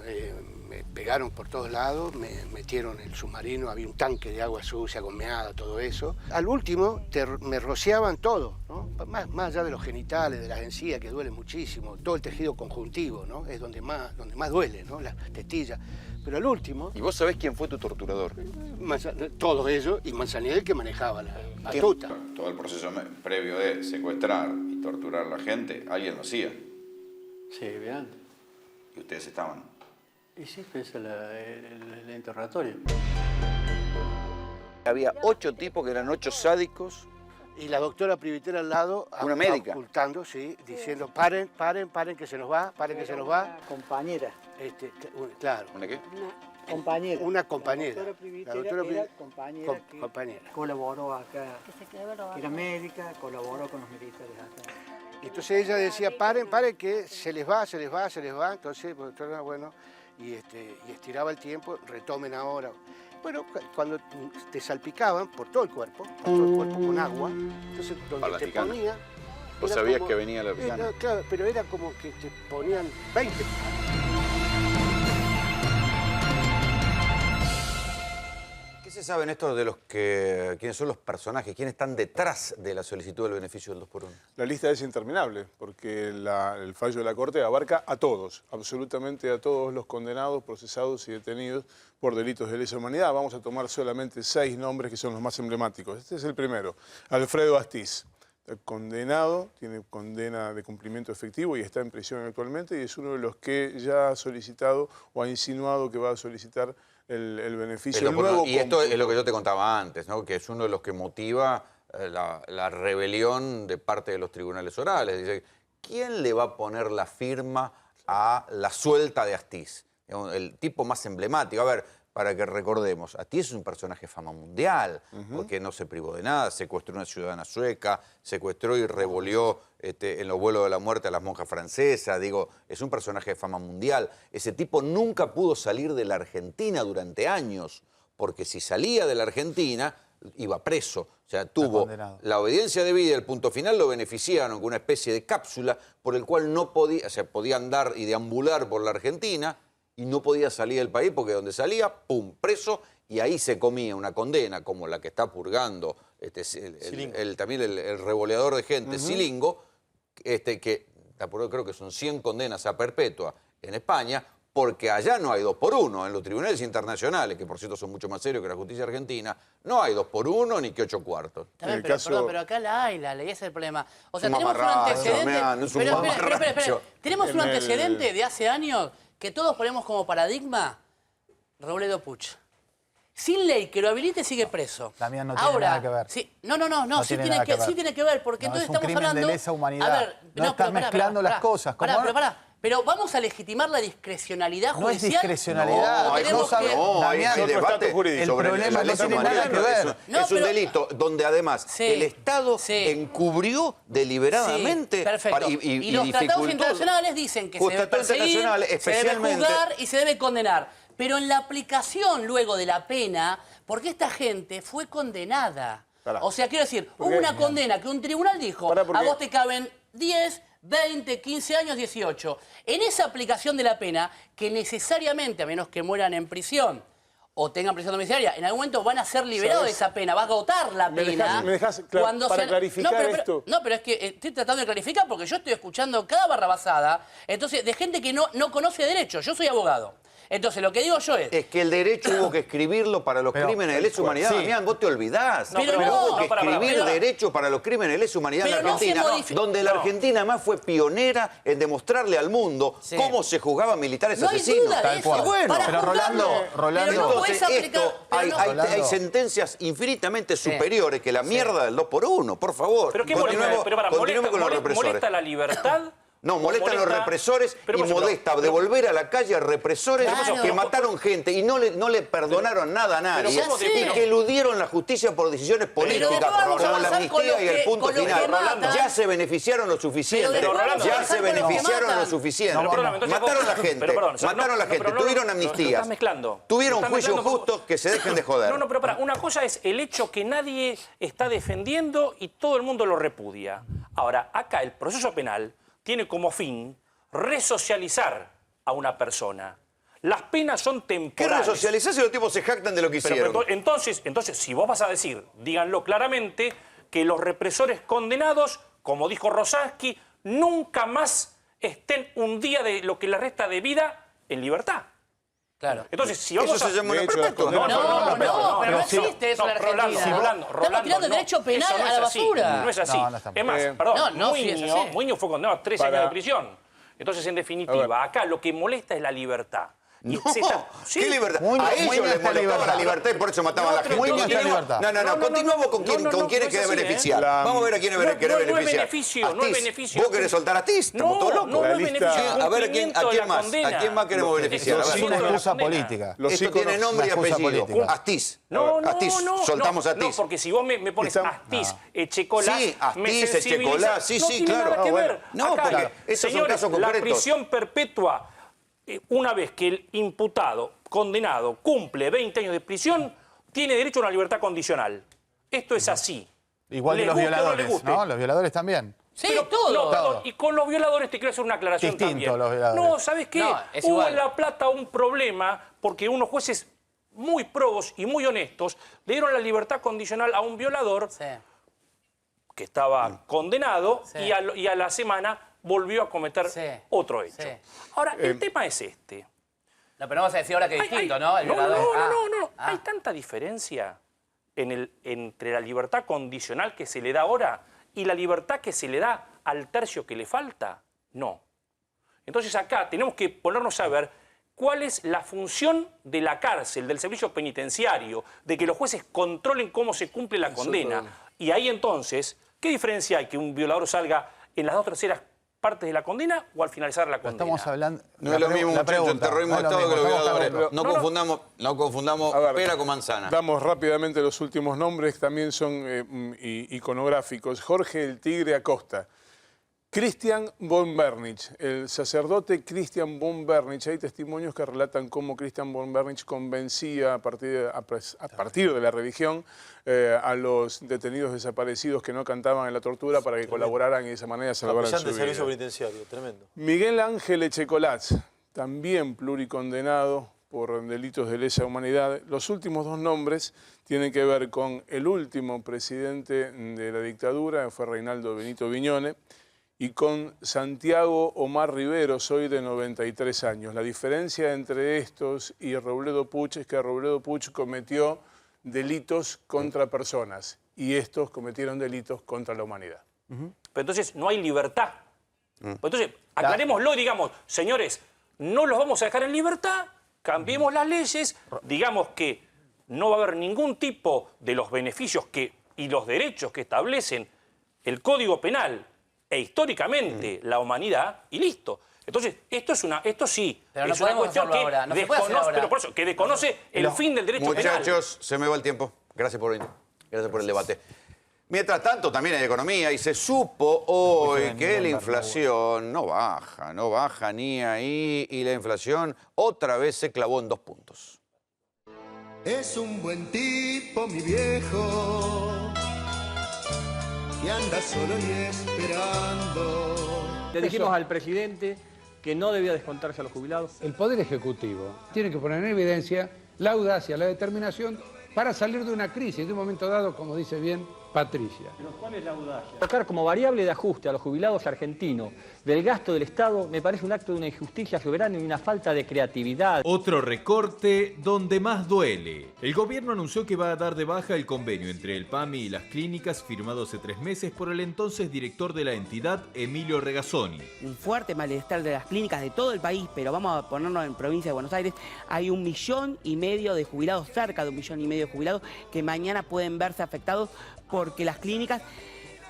me pegaron por todos lados, me metieron en el submarino, había un tanque de agua sucia, gomeada, todo eso. Al último me rociaban todo, ¿no? Más allá de los genitales, de las encías, que duele muchísimo, todo el tejido conjuntivo, ¿no? Es donde más duele, ¿no? Las testillas. Pero al último... ¿Y vos sabés quién fue tu torturador? Todos ellos, y Manzaniel, que manejaba la batuta. Todo el proceso previo de secuestrar y torturar a la gente, alguien lo hacía. Sí, bien. ¿Y ustedes estaban? Y sí, es el interrogatorio. Había 8 tipos que eran 8 sádicos. Y la doctora Privitera al lado, una médica, ocultando, sí, diciendo paren, que se nos va, que se nos va. Una compañera. Claro. ¿Una qué? Compañera. Una compañera. La doctora Privitera era compañera que colaboró acá, era médica, colaboró con los militares acá. Y entonces ella decía, paren, que se les va. Entonces, bueno, y estiraba el tiempo, retomen ahora. Bueno, cuando te salpicaban por todo el cuerpo con agua, entonces donde te ponía... ¿Vos sabías que venía la picana? Claro, pero era como que te ponían 20. ¿Qué se sabe, Néstor, de quiénes son los personajes, quiénes están detrás de la solicitud del beneficio del 2x1? La lista es interminable, porque el fallo de la Corte abarca a todos, absolutamente a todos los condenados, procesados y detenidos por delitos de lesa humanidad. Vamos a tomar solamente 6 nombres que son los más emblemáticos. Este es el primero, Alfredo Astiz. Condenado, tiene condena de cumplimiento efectivo y está en prisión actualmente, y es uno de los que ya ha solicitado o ha insinuado que va a solicitar el beneficio. Y esto es lo que yo te contaba antes, ¿no? Que es uno de los que motiva la rebelión de parte de los tribunales orales. Dice, ¿quién le va a poner la firma a la suelta de Astiz? El tipo más emblemático. A ver, para que recordemos, Astiz es un personaje de fama mundial, porque no se privó de nada, secuestró a una ciudadana sueca, secuestró y revolvió en los vuelos de la muerte a las monjas francesas. Digo, es un personaje de fama mundial. Ese tipo nunca pudo salir de la Argentina durante años, porque si salía de la Argentina iba preso. O sea, tuvo la obediencia debida, el punto final lo beneficiaron con una especie de cápsula por el cual no podía, o sea, podía andar y deambular por la Argentina, y no podía salir del país porque donde salía, ¡pum!, preso, y ahí se comía una condena como la que está purgando también el revoleador de gente, Silingo, que creo que son 100 condenas a perpetua en España, porque allá no hay 2x1, en los tribunales internacionales, que por cierto son mucho más serios que la justicia argentina, no hay 2x1 ni que 8 cuartos. También, pero acá la hay, la ley, ese es el problema. O sea, tenemos un antecedente... Tenemos un antecedente de hace años que todos ponemos como paradigma, Robledo Puch. Sin ley que lo habilite sigue preso. Damián, no tiene nada que ver. Sí, no, sí tiene que ver, porque entonces estamos hablando... Es un crimen de lesa humanidad. A ver, no estás mezclando las cosas. Pero vamos a legitimar la discrecionalidad judicial. No es discrecionalidad. Hay debate jurídico. El problema no tiene nada que ver. Es un delito donde además el Estado encubrió deliberadamente. Perfecto. Y los tratados internacionales dicen que se debe perseguir, se debe juzgar y se debe condenar. Pero en la aplicación luego de la pena, porque esta gente fue condenada. O sea, quiero decir, hubo una condena que un tribunal dijo, a vos te caben 10, 20, 15 años, 18. En esa aplicación de la pena, que necesariamente, a menos que mueran en prisión o tengan prisión domiciliaria, en algún momento van a ser liberados de esa pena, va a agotar la pena. ¿Me dejás para clarificar esto? No, pero es que estoy tratando de clarificar porque yo estoy escuchando cada barrabasada, entonces, de gente que no conoce derecho. Yo soy abogado. Entonces, lo que digo yo es... Es que el derecho hubo que escribirlo para los crímenes de lesa humanidad. Damián, vos te olvidás. Hubo que escribir derecho para los crímenes de lesa humanidad en la Argentina, donde la Argentina además fue pionera en demostrarle al mundo cómo se juzgaban militares asesinos. Tal cual. Bueno, pero Rolando, entonces hay sentencias infinitamente superiores que la mierda del 2x1, por favor. Pero qué continuemos con los represores. ¿Molesta la libertad No, molestan a los represores y molesta devolver a la calle a represores que mataron gente y no le perdonaron nada a nadie y que eludieron la justicia por decisiones políticas, como la amnistía y el punto final. Ya se beneficiaron lo suficiente. Ya se beneficiaron lo suficiente. Mataron a la gente. Mataron a la gente. Tuvieron amnistías. Tuvieron juicios justos, que se dejen de joder. No, pero una cosa es el hecho que nadie está defendiendo y todo el mundo lo repudia. Ahora, acá el proceso penal tiene como fin resocializar a una persona. Las penas son temporales. ¿Qué resocializar si los tipos se jactan de lo que hicieron? Pero entonces, si vos vas a decir, díganlo claramente, que los represores condenados, como dijo Rosansky, nunca más estén un día de lo que les resta de vida en libertad. Claro. Entonces, si vamos eso se llama una perpetua. No, pero no existe eso en la Argentina. Estamos tirando derecho penal a la basura. No es así. Es más, perdón, Muñoz fue condenado a 3 años de prisión. Entonces, en definitiva, acá lo que molesta es la libertad. No, ¿qué libertad? A ellos les molestaba la libertad y por eso mataban a la gente. No, continuamos con quién querés beneficiar. Vamos a ver a quién querés beneficiar. No es beneficio. ¿Vos querés soltar a Astiz? Estamos todos locos. No es beneficio. A ver, ¿a quién más queremos beneficiar? Es una excusa política. Esto tiene nombre y apellido. Astiz. Astiz. Soltamos a Astiz. No, porque si vos me pones Astiz, Echecolás, sí, Astiz, Echecolás, sí, claro. No tiene nada que ver. No, porque estos son casos concretos. La prisión perpetua, una vez que el imputado, condenado, cumple 20 años de prisión, tiene derecho a una libertad condicional. Esto es así. Igual que los violadores, ¿no? Los violadores también. Sí, todo. Y con los violadores te quiero hacer una aclaración distinto también. Los violadores. No, ¿sabes qué? Hubo en La Plata un problema porque unos jueces muy probos y muy honestos le dieron la libertad condicional a un violador que estaba condenado y a la semana volvió a cometer otro hecho. Ahora, el tema es este. No, pero vamos a decir ahora que es distinto, ¿no? El violador. No. Hay tanta diferencia entre la libertad condicional que se le da ahora y la libertad que se le da al tercio que le falta. No. Entonces acá tenemos que ponernos a ver cuál es la función de la cárcel, del servicio penitenciario, de que los jueces controlen cómo se cumple la condena. Y ahí entonces, ¿qué diferencia hay que un violador salga en las 2/3 partes de la condena o al finalizar la condena? Estamos hablando... No es lo mismo, muchachos, el terrorismo de Estado que los violadores. No confundamos pera con manzana. Damos rápidamente los últimos nombres, también son iconográficos. Jorge el Tigre Acosta. Christian von Bernich, el sacerdote Christian von Bernich. Hay testimonios que relatan cómo Christian von Bernich convencía a partir de la religión a los detenidos desaparecidos que no cantaban en la tortura para que colaboraran y de esa manera salvaran su vida. Servicio penitenciario, tremendo. Miguel Ángel Echecolás, también pluricondenado por delitos de lesa humanidad. Los últimos dos nombres tienen que ver con el último presidente de la dictadura, fue Reinaldo Benito Viñone, y con Santiago Omar Riveros, hoy de 93 años. La diferencia entre estos y Robledo Puch es que Robledo Puch cometió delitos contra personas y estos cometieron delitos contra la humanidad. Pero entonces no hay libertad. Entonces, aclarémoslo y digamos, señores, no los vamos a dejar en libertad, cambiemos las leyes, digamos que no va a haber ningún tipo de los beneficios y los derechos que establecen el Código Penal e históricamente la humanidad, y listo. Entonces, esto sí, pero no es una cuestión que desconoce el fin del derecho penal. Muchachos, se me va el tiempo. Gracias por venir. Gracias por el debate. Mientras tanto, también hay economía y se supo hoy que la inflación no baja ni ahí, y la inflación otra vez se clavó en 2 puntos. Es un buen tipo, mi viejo, que anda solo y esperando. Le dijimos al presidente que no debía descontarse a los jubilados. El Poder Ejecutivo tiene que poner en evidencia la audacia, la determinación para salir de una crisis, de un momento dado, como dice bien Patricia. ¿Pero cuál es la audacia? Tocar como variable de ajuste a los jubilados argentinos del gasto del Estado me parece un acto de una injusticia soberana y una falta de creatividad. Otro recorte donde más duele. El gobierno anunció que va a dar de baja el convenio entre el PAMI y las clínicas firmado hace 3 meses por el entonces director de la entidad, Emilio Regazzoni. Un fuerte malestar de las clínicas de todo el país, pero vamos a ponernos en provincia de Buenos Aires. Hay 1,5 millones de jubilados, cerca de 1,5 millones de jubilados, que mañana pueden verse afectados porque las clínicas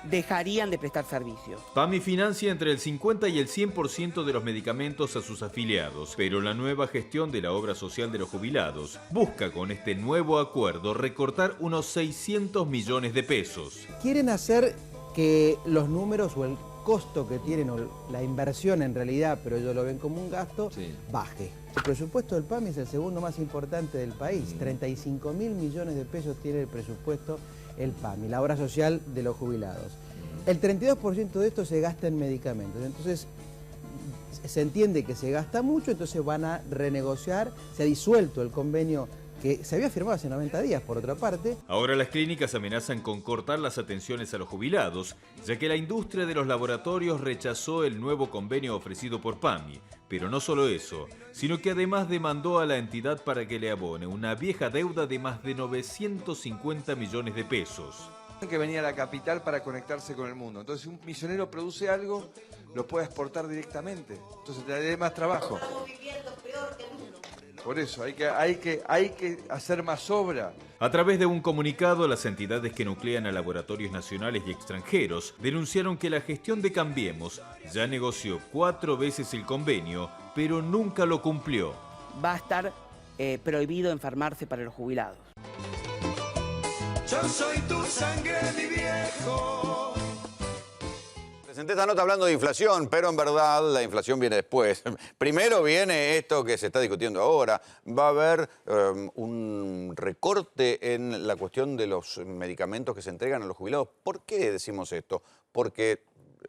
dejarían de prestar servicios. PAMI financia entre el 50 y el 100% de los medicamentos a sus afiliados, pero la nueva gestión de la obra social de los jubilados busca con este nuevo acuerdo recortar unos 600 millones de pesos. Quieren hacer que los números o el costo que tienen, o la inversión en realidad, pero ellos lo ven como un gasto, baje. El presupuesto del PAMI es el segundo más importante del país. 35.000 millones de pesos tiene el presupuesto el PAMI, la obra social de los jubilados. El 32% de esto se gasta en medicamentos. Entonces, se entiende que se gasta mucho, entonces van a renegociar. Se ha disuelto el convenio que se había firmado hace 90 días, por otra parte. Ahora las clínicas amenazan con cortar las atenciones a los jubilados, ya que la industria de los laboratorios rechazó el nuevo convenio ofrecido por PAMI. Pero no solo eso, sino que además demandó a la entidad para que le abone una vieja deuda de más de 950 millones de pesos. Que venía a la capital para conectarse con el mundo. Entonces, si un misionero produce algo, lo puede exportar directamente. Entonces, te da más trabajo. Por eso, hay que hacer más obra. A través de un comunicado, las entidades que nuclean a laboratorios nacionales y extranjeros denunciaron que la gestión de Cambiemos ya negoció 4 veces el convenio, pero nunca lo cumplió. Va a estar prohibido enfermarse para los jubilados. Yo soy tu sangre, mi viejo. Presenté esta nota hablando de inflación, pero en verdad la inflación viene después. Primero viene esto que se está discutiendo ahora. Va a haber un recorte en la cuestión de los medicamentos que se entregan a los jubilados. ¿Por qué decimos esto? Porque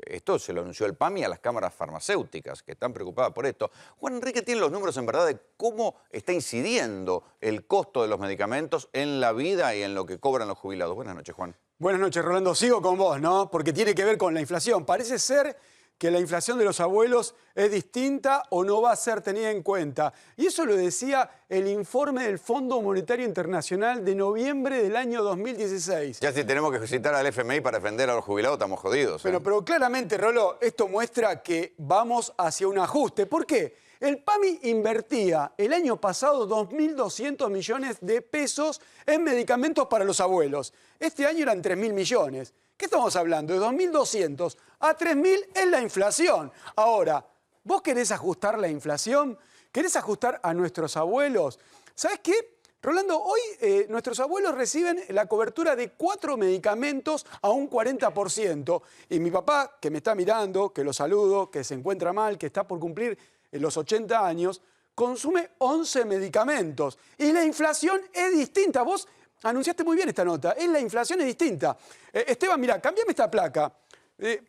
esto se lo anunció el PAMI a las cámaras farmacéuticas, que están preocupadas por esto. Juan Enrique tiene los números en verdad de cómo está incidiendo el costo de los medicamentos en la vida y en lo que cobran los jubilados. Buenas noches, Juan. Buenas noches, Rolando. Sigo con vos, ¿no? Porque tiene que ver con la inflación. Parece ser que la inflación de los abuelos es distinta o no va a ser tenida en cuenta. Y eso lo decía el informe del Fondo Monetario Internacional de noviembre del año 2016. Ya si tenemos que citar al FMI para defender a los jubilados, estamos jodidos. Pero claramente, Rolo, esto muestra que vamos hacia un ajuste. ¿Por qué? El PAMI invertía el año pasado 2.200 millones de pesos en medicamentos para los abuelos. Este año eran 3.000 millones. ¿Qué estamos hablando? De 2.200 a 3.000 es la inflación. Ahora, ¿vos querés ajustar la inflación? ¿Querés ajustar a nuestros abuelos? ¿Sabés qué? Rolando, hoy nuestros abuelos reciben la cobertura de 4 medicamentos a un 40%. Y mi papá, que me está mirando, que lo saludo, que se encuentra mal, que está por cumplir los 80 años, consume 11 medicamentos. Y la inflación es distinta. Vos anunciaste muy bien esta nota. La inflación es distinta. Esteban, mirá, cambiame esta placa.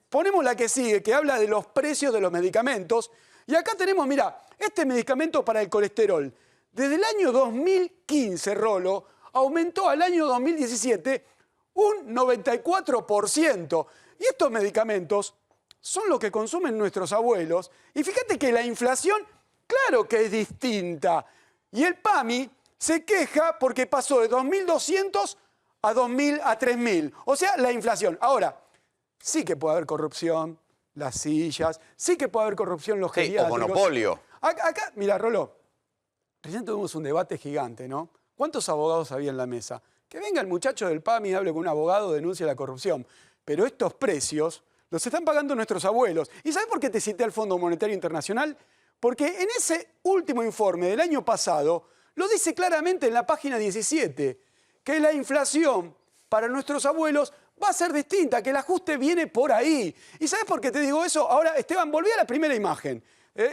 Ponemos la que sigue, que habla de los precios de los medicamentos. Y acá tenemos, mirá, este medicamento para el colesterol. Desde el año 2015, Rolo, aumentó al año 2017 un 94%. Y estos medicamentos son los que consumen nuestros abuelos. Y fíjate que la inflación, claro que es distinta. Y el PAMI se queja porque pasó de 2.200 a 2.000 a 3.000. O sea, la inflación. Ahora, sí que puede haber corrupción, las sillas, sí que puede haber corrupción en los geriátricos. O monopolio. Acá, mira, Rolo, recién tuvimos un debate gigante, ¿no? ¿Cuántos abogados había en la mesa? Que venga el muchacho del PAMI, hable con un abogado, denuncie la corrupción. Pero estos precios los están pagando nuestros abuelos. ¿Y sabes por qué te cité al Fondo Monetario Internacional? Porque en ese último informe del año pasado lo dice claramente en la página 17, que la inflación para nuestros abuelos va a ser distinta, que el ajuste viene por ahí. ¿Y sabes por qué te digo eso? Ahora, Esteban, volví a la primera imagen.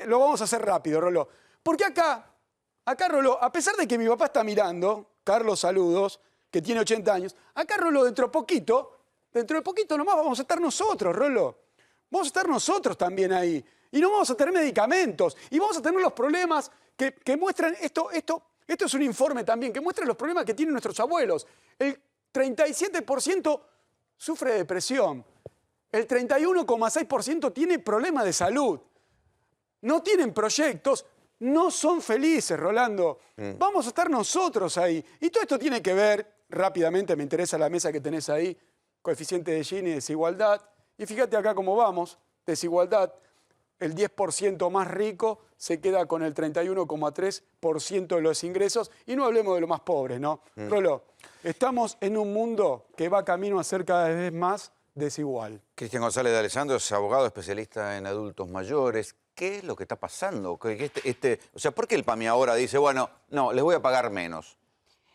Lo vamos a hacer rápido, Rolo. Porque acá, Rolo, a pesar de que mi papá está mirando, Carlos, saludos, que tiene 80 años, acá, Rolo, dentro de poquito nomás vamos a estar nosotros, Rolo. Vamos a estar nosotros también ahí. Y no vamos a tener medicamentos. Y vamos a tener los problemas que muestran esto es un informe también, que muestra los problemas que tienen nuestros abuelos. El 37% sufre de depresión. El 31,6% tiene problemas de salud. No tienen proyectos, no son felices, Rolando. Vamos a estar nosotros ahí. Y todo esto tiene que ver, rápidamente me interesa la mesa que tenés ahí, coeficiente de Gini, desigualdad. Y fíjate acá cómo vamos, desigualdad. El 10% más rico se queda con el 31,3% de los ingresos. Y no hablemos de los más pobres, ¿no? Rolo, estamos en un mundo que va camino a ser cada vez más desigual. Cristian González de Alessandro es abogado especialista en adultos mayores. ¿Qué es lo que está pasando? O sea, ¿por qué el PAMI ahora dice, bueno, no, les voy a pagar menos?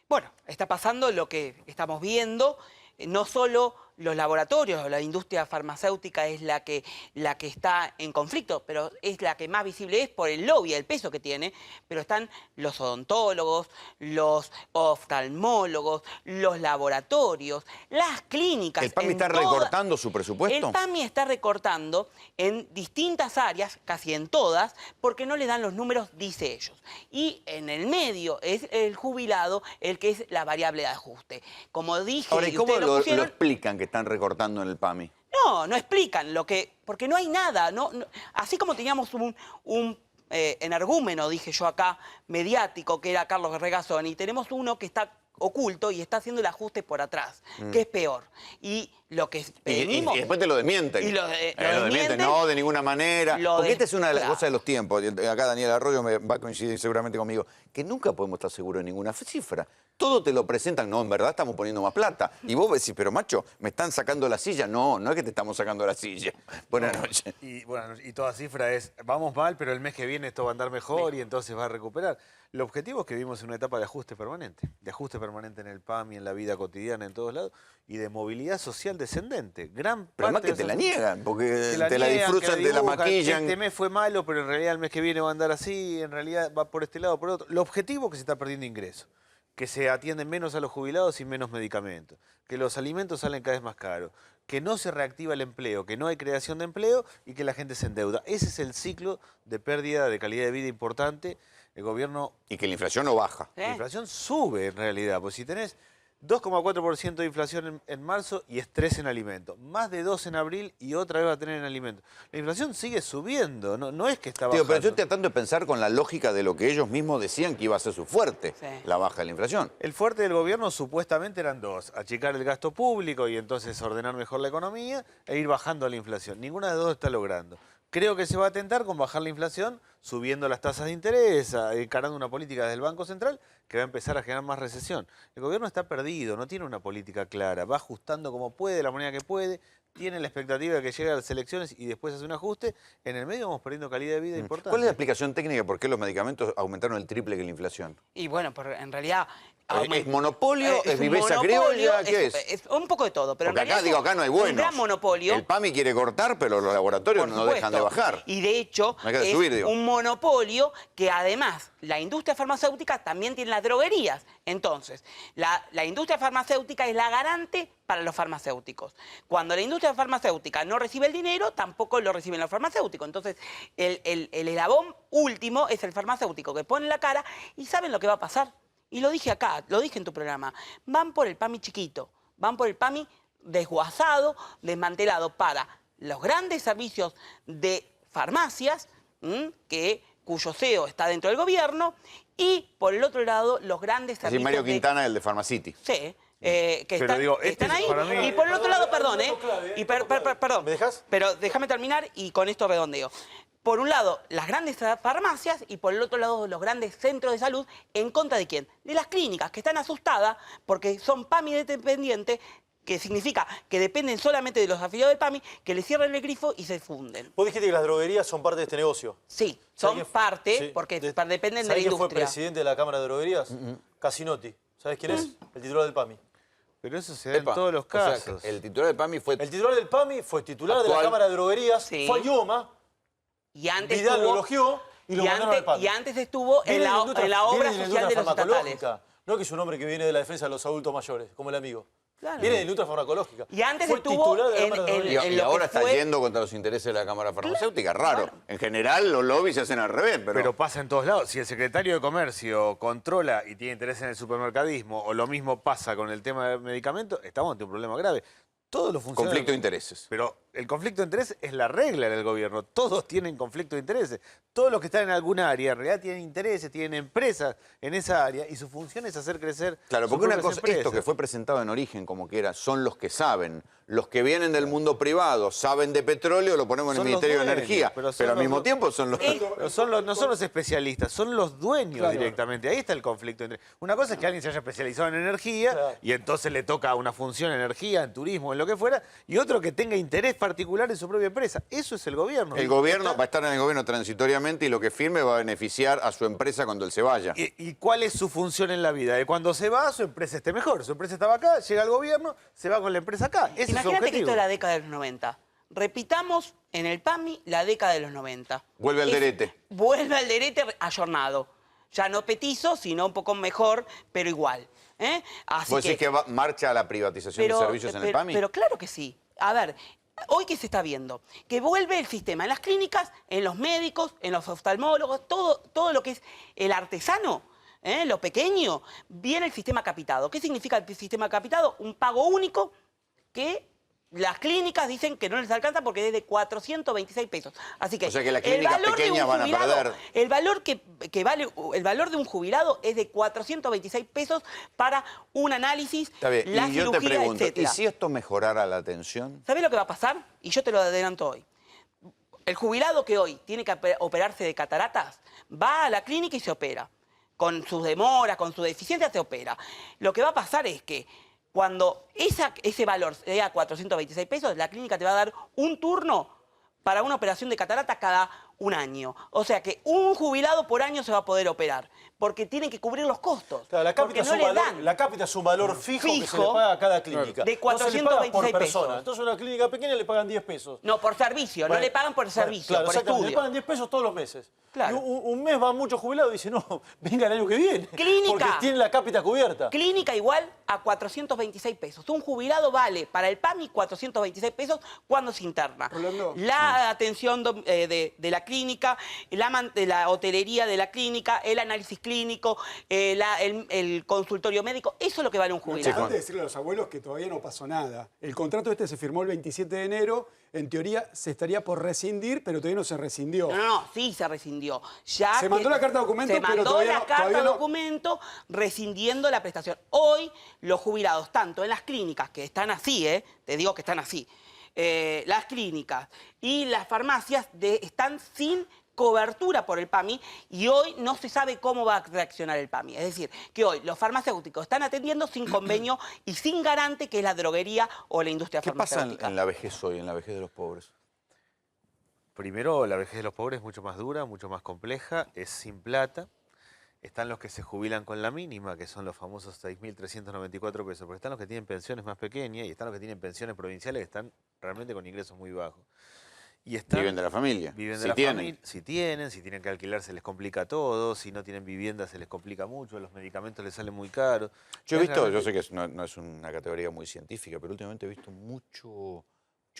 Bueno, está pasando lo que estamos viendo, no solo los laboratorios, la industria farmacéutica es la que está en conflicto, pero es la que más visible es por el lobby, el peso que tiene, pero están los odontólogos, los oftalmólogos, los laboratorios, las clínicas. ¿El PAMI está recortando su presupuesto? El PAMI está recortando en distintas áreas, casi en todas, porque no le dan los números, dice ellos. Y en el medio es el jubilado el que es la variable de ajuste. Como dije, Ahora, ¿y cómo ustedes lo pusieron... explican que están recortando en el PAMI? No explican porque no hay nada. Así como teníamos un energúmeno, dije yo acá, mediático, que era Carlos Regazzoni, tenemos uno que está oculto y está haciendo el ajuste por atrás, que es peor. Y lo que venimos... Y después te lo desmienten. Y lo desmienten, no, de ninguna manera. Porque esta es una de las cosas de los tiempos. Acá Daniel Arroyo me va a coincidir seguramente conmigo, que nunca podemos estar seguros de ninguna cifra. Todo te lo presentan, no, en verdad estamos poniendo más plata. Y vos decís, pero macho, ¿me están sacando la silla? No, no es que te estamos sacando la silla. Buenas noches. Y toda cifra es, vamos mal, pero el mes que viene esto va a andar mejor y entonces va a recuperar. El objetivo es que vivimos en una etapa de ajuste permanente en el PAMI, en la vida cotidiana, en todos lados, y de movilidad social descendente. Pero más que te la niegan, porque te la niegan, disfrutan, te la maquillan. Este mes fue malo, pero en realidad el mes que viene va a andar así, en realidad va por este lado, por otro. El objetivo es que se está perdiendo ingresos, que se atienden menos a los jubilados y menos medicamentos, que los alimentos salen cada vez más caros, que no se reactiva el empleo, que no hay creación de empleo y que la gente se endeuda. Ese es el ciclo de pérdida de calidad de vida importante. El gobierno... Y que la inflación no baja. La inflación sube en realidad, pues si tenés 2,4% de inflación en marzo y es 3 en alimentos, más de 2 en abril y otra vez va a tener en alimentos. La inflación sigue subiendo, no es que está bajando. Pero yo estoy tratando de pensar con la lógica de lo que ellos mismos decían que iba a ser su fuerte, la baja de la inflación. El fuerte del gobierno supuestamente eran dos: achicar el gasto público y entonces ordenar mejor la economía e ir bajando la inflación. Ninguna de las dos está logrando. Creo que se va a tentar con bajar la inflación, subiendo las tasas de interés, encarando una política desde el Banco Central que va a empezar a generar más recesión. El gobierno está perdido, no tiene una política clara, va ajustando como puede, la manera que puede, tiene la expectativa de que llegue a las elecciones y después hace un ajuste. En el medio vamos perdiendo calidad de vida importante. ¿Cuál es la explicación técnica por qué los medicamentos aumentaron el triple que la inflación? Y bueno, en realidad... ¿Es monopolio? ¿Es viveza criolla? ¿Qué es? Es un poco de todo. Pero porque acá no hay buenos. Un gran monopolio. El PAMI quiere cortar, pero los laboratorios no dejan de bajar. Y de hecho, un monopolio que además la industria farmacéutica también tiene las droguerías. Entonces, la industria farmacéutica es la garante para los farmacéuticos. Cuando la industria farmacéutica no recibe el dinero, tampoco lo reciben los farmacéuticos. Entonces, el eslabón último es el farmacéutico que pone la cara y ¿saben lo que va a pasar? Y lo dije acá, lo dije en tu programa, van por el PAMI chiquito, van por el PAMI desguazado, desmantelado para los grandes servicios de farmacias, cuyo CEO está dentro del gobierno, y por el otro lado los grandes servicios Mario Quintana, el de Pharmacity. Sí. Que están ahí. Y por el otro lado, perdón, perdón, ¿me dejas? Pero déjame terminar y con esto redondeo. Por un lado, las grandes farmacias y por el otro lado, los grandes centros de salud. ¿En contra de quién? De las clínicas, que están asustadas porque son PAMI dependientes, que significa que dependen solamente de los afiliados del PAMI, que les cierran el grifo y se funden. Vos dijiste que las droguerías son parte de este negocio. Sí, son parte, porque dependen de la industria. ¿Quién fue presidente de la Cámara de Droguerías? Casinotti. ¿Sabés quién es? El titular del PAMI. Pero eso se da en todos los casos. O sea, el titular del PAMI fue... El titular del PAMI fue titular de la Cámara de Droguerías, fue a IOMA, y antes Vidal lo elogió y lo mandaron al PAMI. Y antes estuvo en la obra social de los estatales. No que es un hombre que viene de la defensa de los adultos mayores, como el amigo. Claro. Viene de la industria farmacológica. Y antes estuvo y ahora está yendo contra los intereses de la Cámara Farmacéutica. Raro. Claro. En general, los lobbies se hacen al revés. Pero pasa en todos lados. Si el secretario de Comercio controla y tiene interés en el supermercadismo, o lo mismo pasa con el tema de medicamentos, estamos ante un problema grave. Todos los funcionarios... Conflicto de intereses. Pero el conflicto de interés es la regla del gobierno. Todos tienen conflicto de intereses. Todos los que están en alguna área en realidad tienen intereses, tienen empresas en esa área y su función es hacer crecer. Claro, sus porque una propias cosa, esto empresas. que fue presentado en origen como que era, son los que saben, los que vienen del mundo privado, saben de petróleo, lo ponemos en el Son los Ministerio de dueños, Energía, pero al mismo tiempo son los... No son los especialistas, son los dueños directamente. Ahí está el conflicto. Una cosa es que alguien se haya especializado en energía y entonces le toca una función en energía, en turismo, en lo que fuera, y otro que tenga interés particular en su propia empresa. Eso es el gobierno. El gobierno va a estar en el gobierno transitoriamente y lo que firme va a beneficiar a su empresa cuando él se vaya. ¿Y cuál es su función en la vida? De cuando se va, su empresa esté mejor. Su empresa estaba acá, llega al gobierno, se va con la empresa acá. Ese es su Imagínate que objetivo. esto es la década de los 90. Repitamos en el PAMI la década de los 90. Vuelve al derete. Vuelve al derete ayornado. Ya no petizo, sino un poco mejor, pero igual. Así ¿Vos decís que marcha a la privatización de servicios en el PAMI? Pero claro que sí. A ver, hoy que se está viendo, que vuelve el sistema en las clínicas, en los médicos, en los oftalmólogos, todo lo que es el artesano, lo pequeño, viene el sistema capitado. ¿Qué significa el sistema capitado? Un pago único que las clínicas dicen que no les alcanza porque es de 426 pesos. Así que, o sea que las clínicas pequeñas van a perder. El valor el valor de un jubilado es de 426 pesos para un análisis, Está bien. la Y yo cirugía, te pregunto, etcétera. ¿y si esto mejorara la atención? ¿Sabés lo que va a pasar? Y yo te lo adelanto hoy. El jubilado que hoy tiene que operarse de cataratas va a la clínica y se opera. Con sus demoras, con su deficiencia se opera. Lo que va a pasar es que cuando ese valor sea 426 pesos, la clínica te va a dar un turno para una operación de catarata cada un año. O sea que un jubilado por año se va a poder operar, porque tienen que cubrir los costos. Claro, la cápita, porque no les dan. la cápita es un valor fijo que se le paga a cada clínica. De No se le paga 426 por persona. pesos. Entonces a una clínica pequeña le pagan 10 pesos. No, por servicio, no le pagan por servicio, claro, por exactamente, estudio. le pagan 10 pesos todos los meses. Claro. Y un mes van muchos jubilados y dicen, no, venga el año que viene. Clínica. Porque tienen la cápita cubierta. Clínica igual a 426 pesos. Un jubilado vale para el PAMI 426 pesos cuando se interna. La atención de la clínica, la hotelería de la clínica, el análisis clínico, el consultorio médico, eso es lo que vale un Lo jubilado. importante es decirle a los abuelos que todavía no pasó nada. El contrato este se firmó el 27 de enero, en teoría se estaría por rescindir, pero todavía no se rescindió. No, sí se rescindió. Ya Se mandó la carta documento, se pero mandó todavía la no- carta todavía no- documento rescindiendo la prestación. Hoy los jubilados, tanto en las clínicas, que están así, te digo que están así, las clínicas y las farmacias están sin cobertura por el PAMI y hoy no se sabe cómo va a reaccionar el PAMI. Es decir, que hoy los farmacéuticos están atendiendo sin convenio y sin garante, que es la droguería o la industria ¿Qué pasa farmacéutica. en la vejez hoy, en la vejez de los pobres? Primero, la vejez de los pobres es mucho más dura, mucho más compleja, es sin plata. Están los que se jubilan con la mínima, que son los famosos 6.394 pesos, pero están los que tienen pensiones más pequeñas y están los que tienen pensiones provinciales que están realmente con ingresos muy bajos. Y Viven de la familia, Viven de si la tienen. familia, si tienen que alquilar se les complica todo, si no tienen vivienda se les complica mucho, los medicamentos les salen muy caros. Yo he Es visto, yo realmente- sé que no es una categoría muy científica, pero últimamente he visto mucho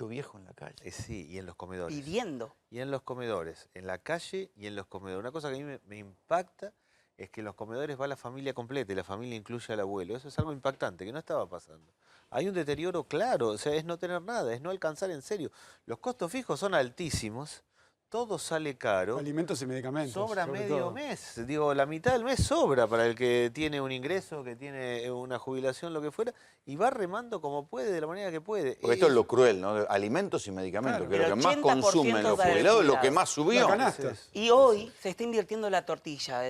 viejo en la calle. Sí, y en los comedores. Pidiendo. Y en los comedores, en la calle y en los comedores. Una cosa que a mí me impacta es que en los comedores va la familia completa y la familia incluye al abuelo. Eso es algo impactante, que no estaba pasando. Hay un deterioro claro, o sea, es no tener nada, es no alcanzar en serio. Los costos fijos son altísimos, todo sale caro. Alimentos y medicamentos. Sobra sobre medio todo. mes, digo, la mitad del mes sobra para el que tiene un ingreso, que tiene una jubilación, lo que fuera, y va remando como puede, de la manera que puede. Porque esto es lo cruel, ¿no? Alimentos y medicamentos, que el es lo que más 80% consumen los para el jubilados, es lo que jubilado. más subió. Y hoy se está invirtiendo la tortilla.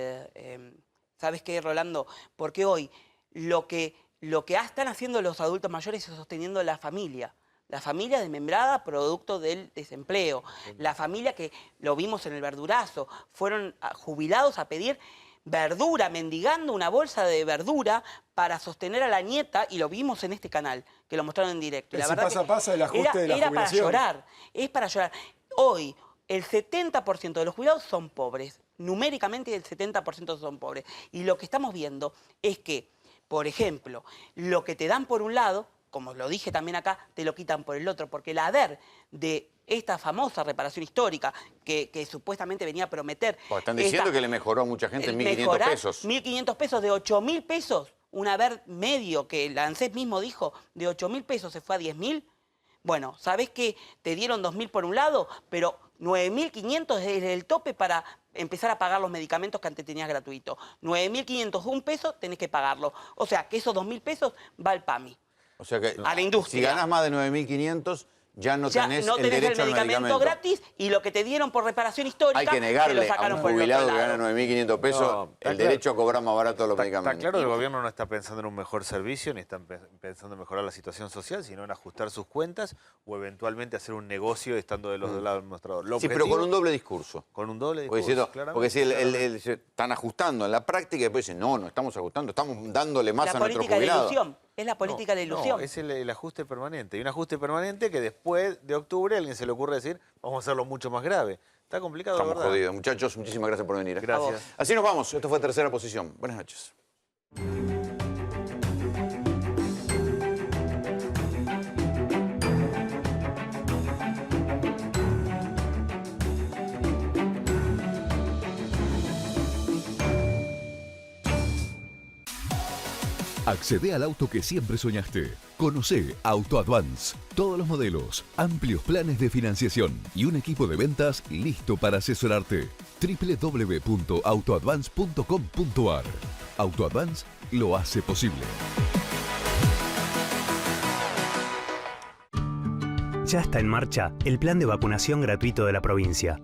¿Sabes qué, Rolando? Porque hoy lo que están haciendo los adultos mayores es sosteniendo la familia. La familia desmembrada producto del desempleo. La familia que lo vimos en el verdurazo. Fueron jubilados a pedir verdura, mendigando una bolsa de verdura para sostener a la nieta, y lo vimos en este canal, que lo mostraron en directo. Y Ese la verdad pasa a que pasa el ajuste de la era para jubilación. llorar, es para llorar. Hoy, el 70% de los jubilados son pobres. Numéricamente el 70% son pobres. Y lo que estamos viendo es que, por ejemplo, lo que te dan por un lado, como lo dije también acá, te lo quitan por el otro, porque el haber de esta famosa reparación histórica que supuestamente venía a prometer... Porque están diciendo que le mejoró a mucha gente en 1.500 pesos. 1.500 pesos de 8.000 pesos, un haber medio que el ANSES mismo dijo, de 8.000 pesos se fue a 10.000, Bueno, ¿sabés que te dieron 2.000 por un lado, pero 9.500 es el tope para empezar a pagar los medicamentos que antes tenías gratuito? 9.500, $1 tenés que pagarlo. O sea, que esos 2.000 pesos va al PAMI. O sea que a la industria. Si ganás más de 9.500, ya no tenés el derecho al medicamento gratis, y lo que te dieron por reparación histórica, hay que negarle te lo sacaron a un por el jubilado otro que lado. gana 9.500 pesos No, el derecho a cobrar más barato los medicamentos. Está claro que el gobierno no está pensando en un mejor servicio, ni está pensando en mejorar la situación social, sino en ajustar sus cuentas o eventualmente hacer un negocio estando de los dos lados del mostrador. Sí, pero con un doble discurso. Con un doble discurso, porque si se están ajustando en la práctica y después dicen, no estamos ajustando, estamos dándole más a nuestros jubilados. Es la política de ilusión. No, es el ajuste permanente. Y un ajuste permanente que después de octubre a alguien se le ocurre decir, vamos a hacerlo mucho más grave. Está complicado, Estamos ¿verdad? jodidos. Muchachos, muchísimas gracias por venir. Gracias. Así nos vamos. Esto fue Tercera Posición. Buenas noches. Accede al auto que siempre soñaste. Conoce Auto Advance. Todos los modelos, amplios planes de financiación y un equipo de ventas listo para asesorarte. www.autoadvance.com.ar. Auto Advance lo hace posible. Ya está en marcha el plan de vacunación gratuito de la provincia.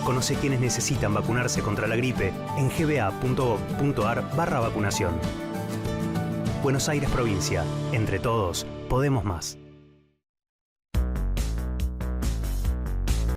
Conoce quienes necesitan vacunarse contra la gripe en gba.gov.ar/vacunación. Buenos Aires Provincia. Entre todos, podemos más.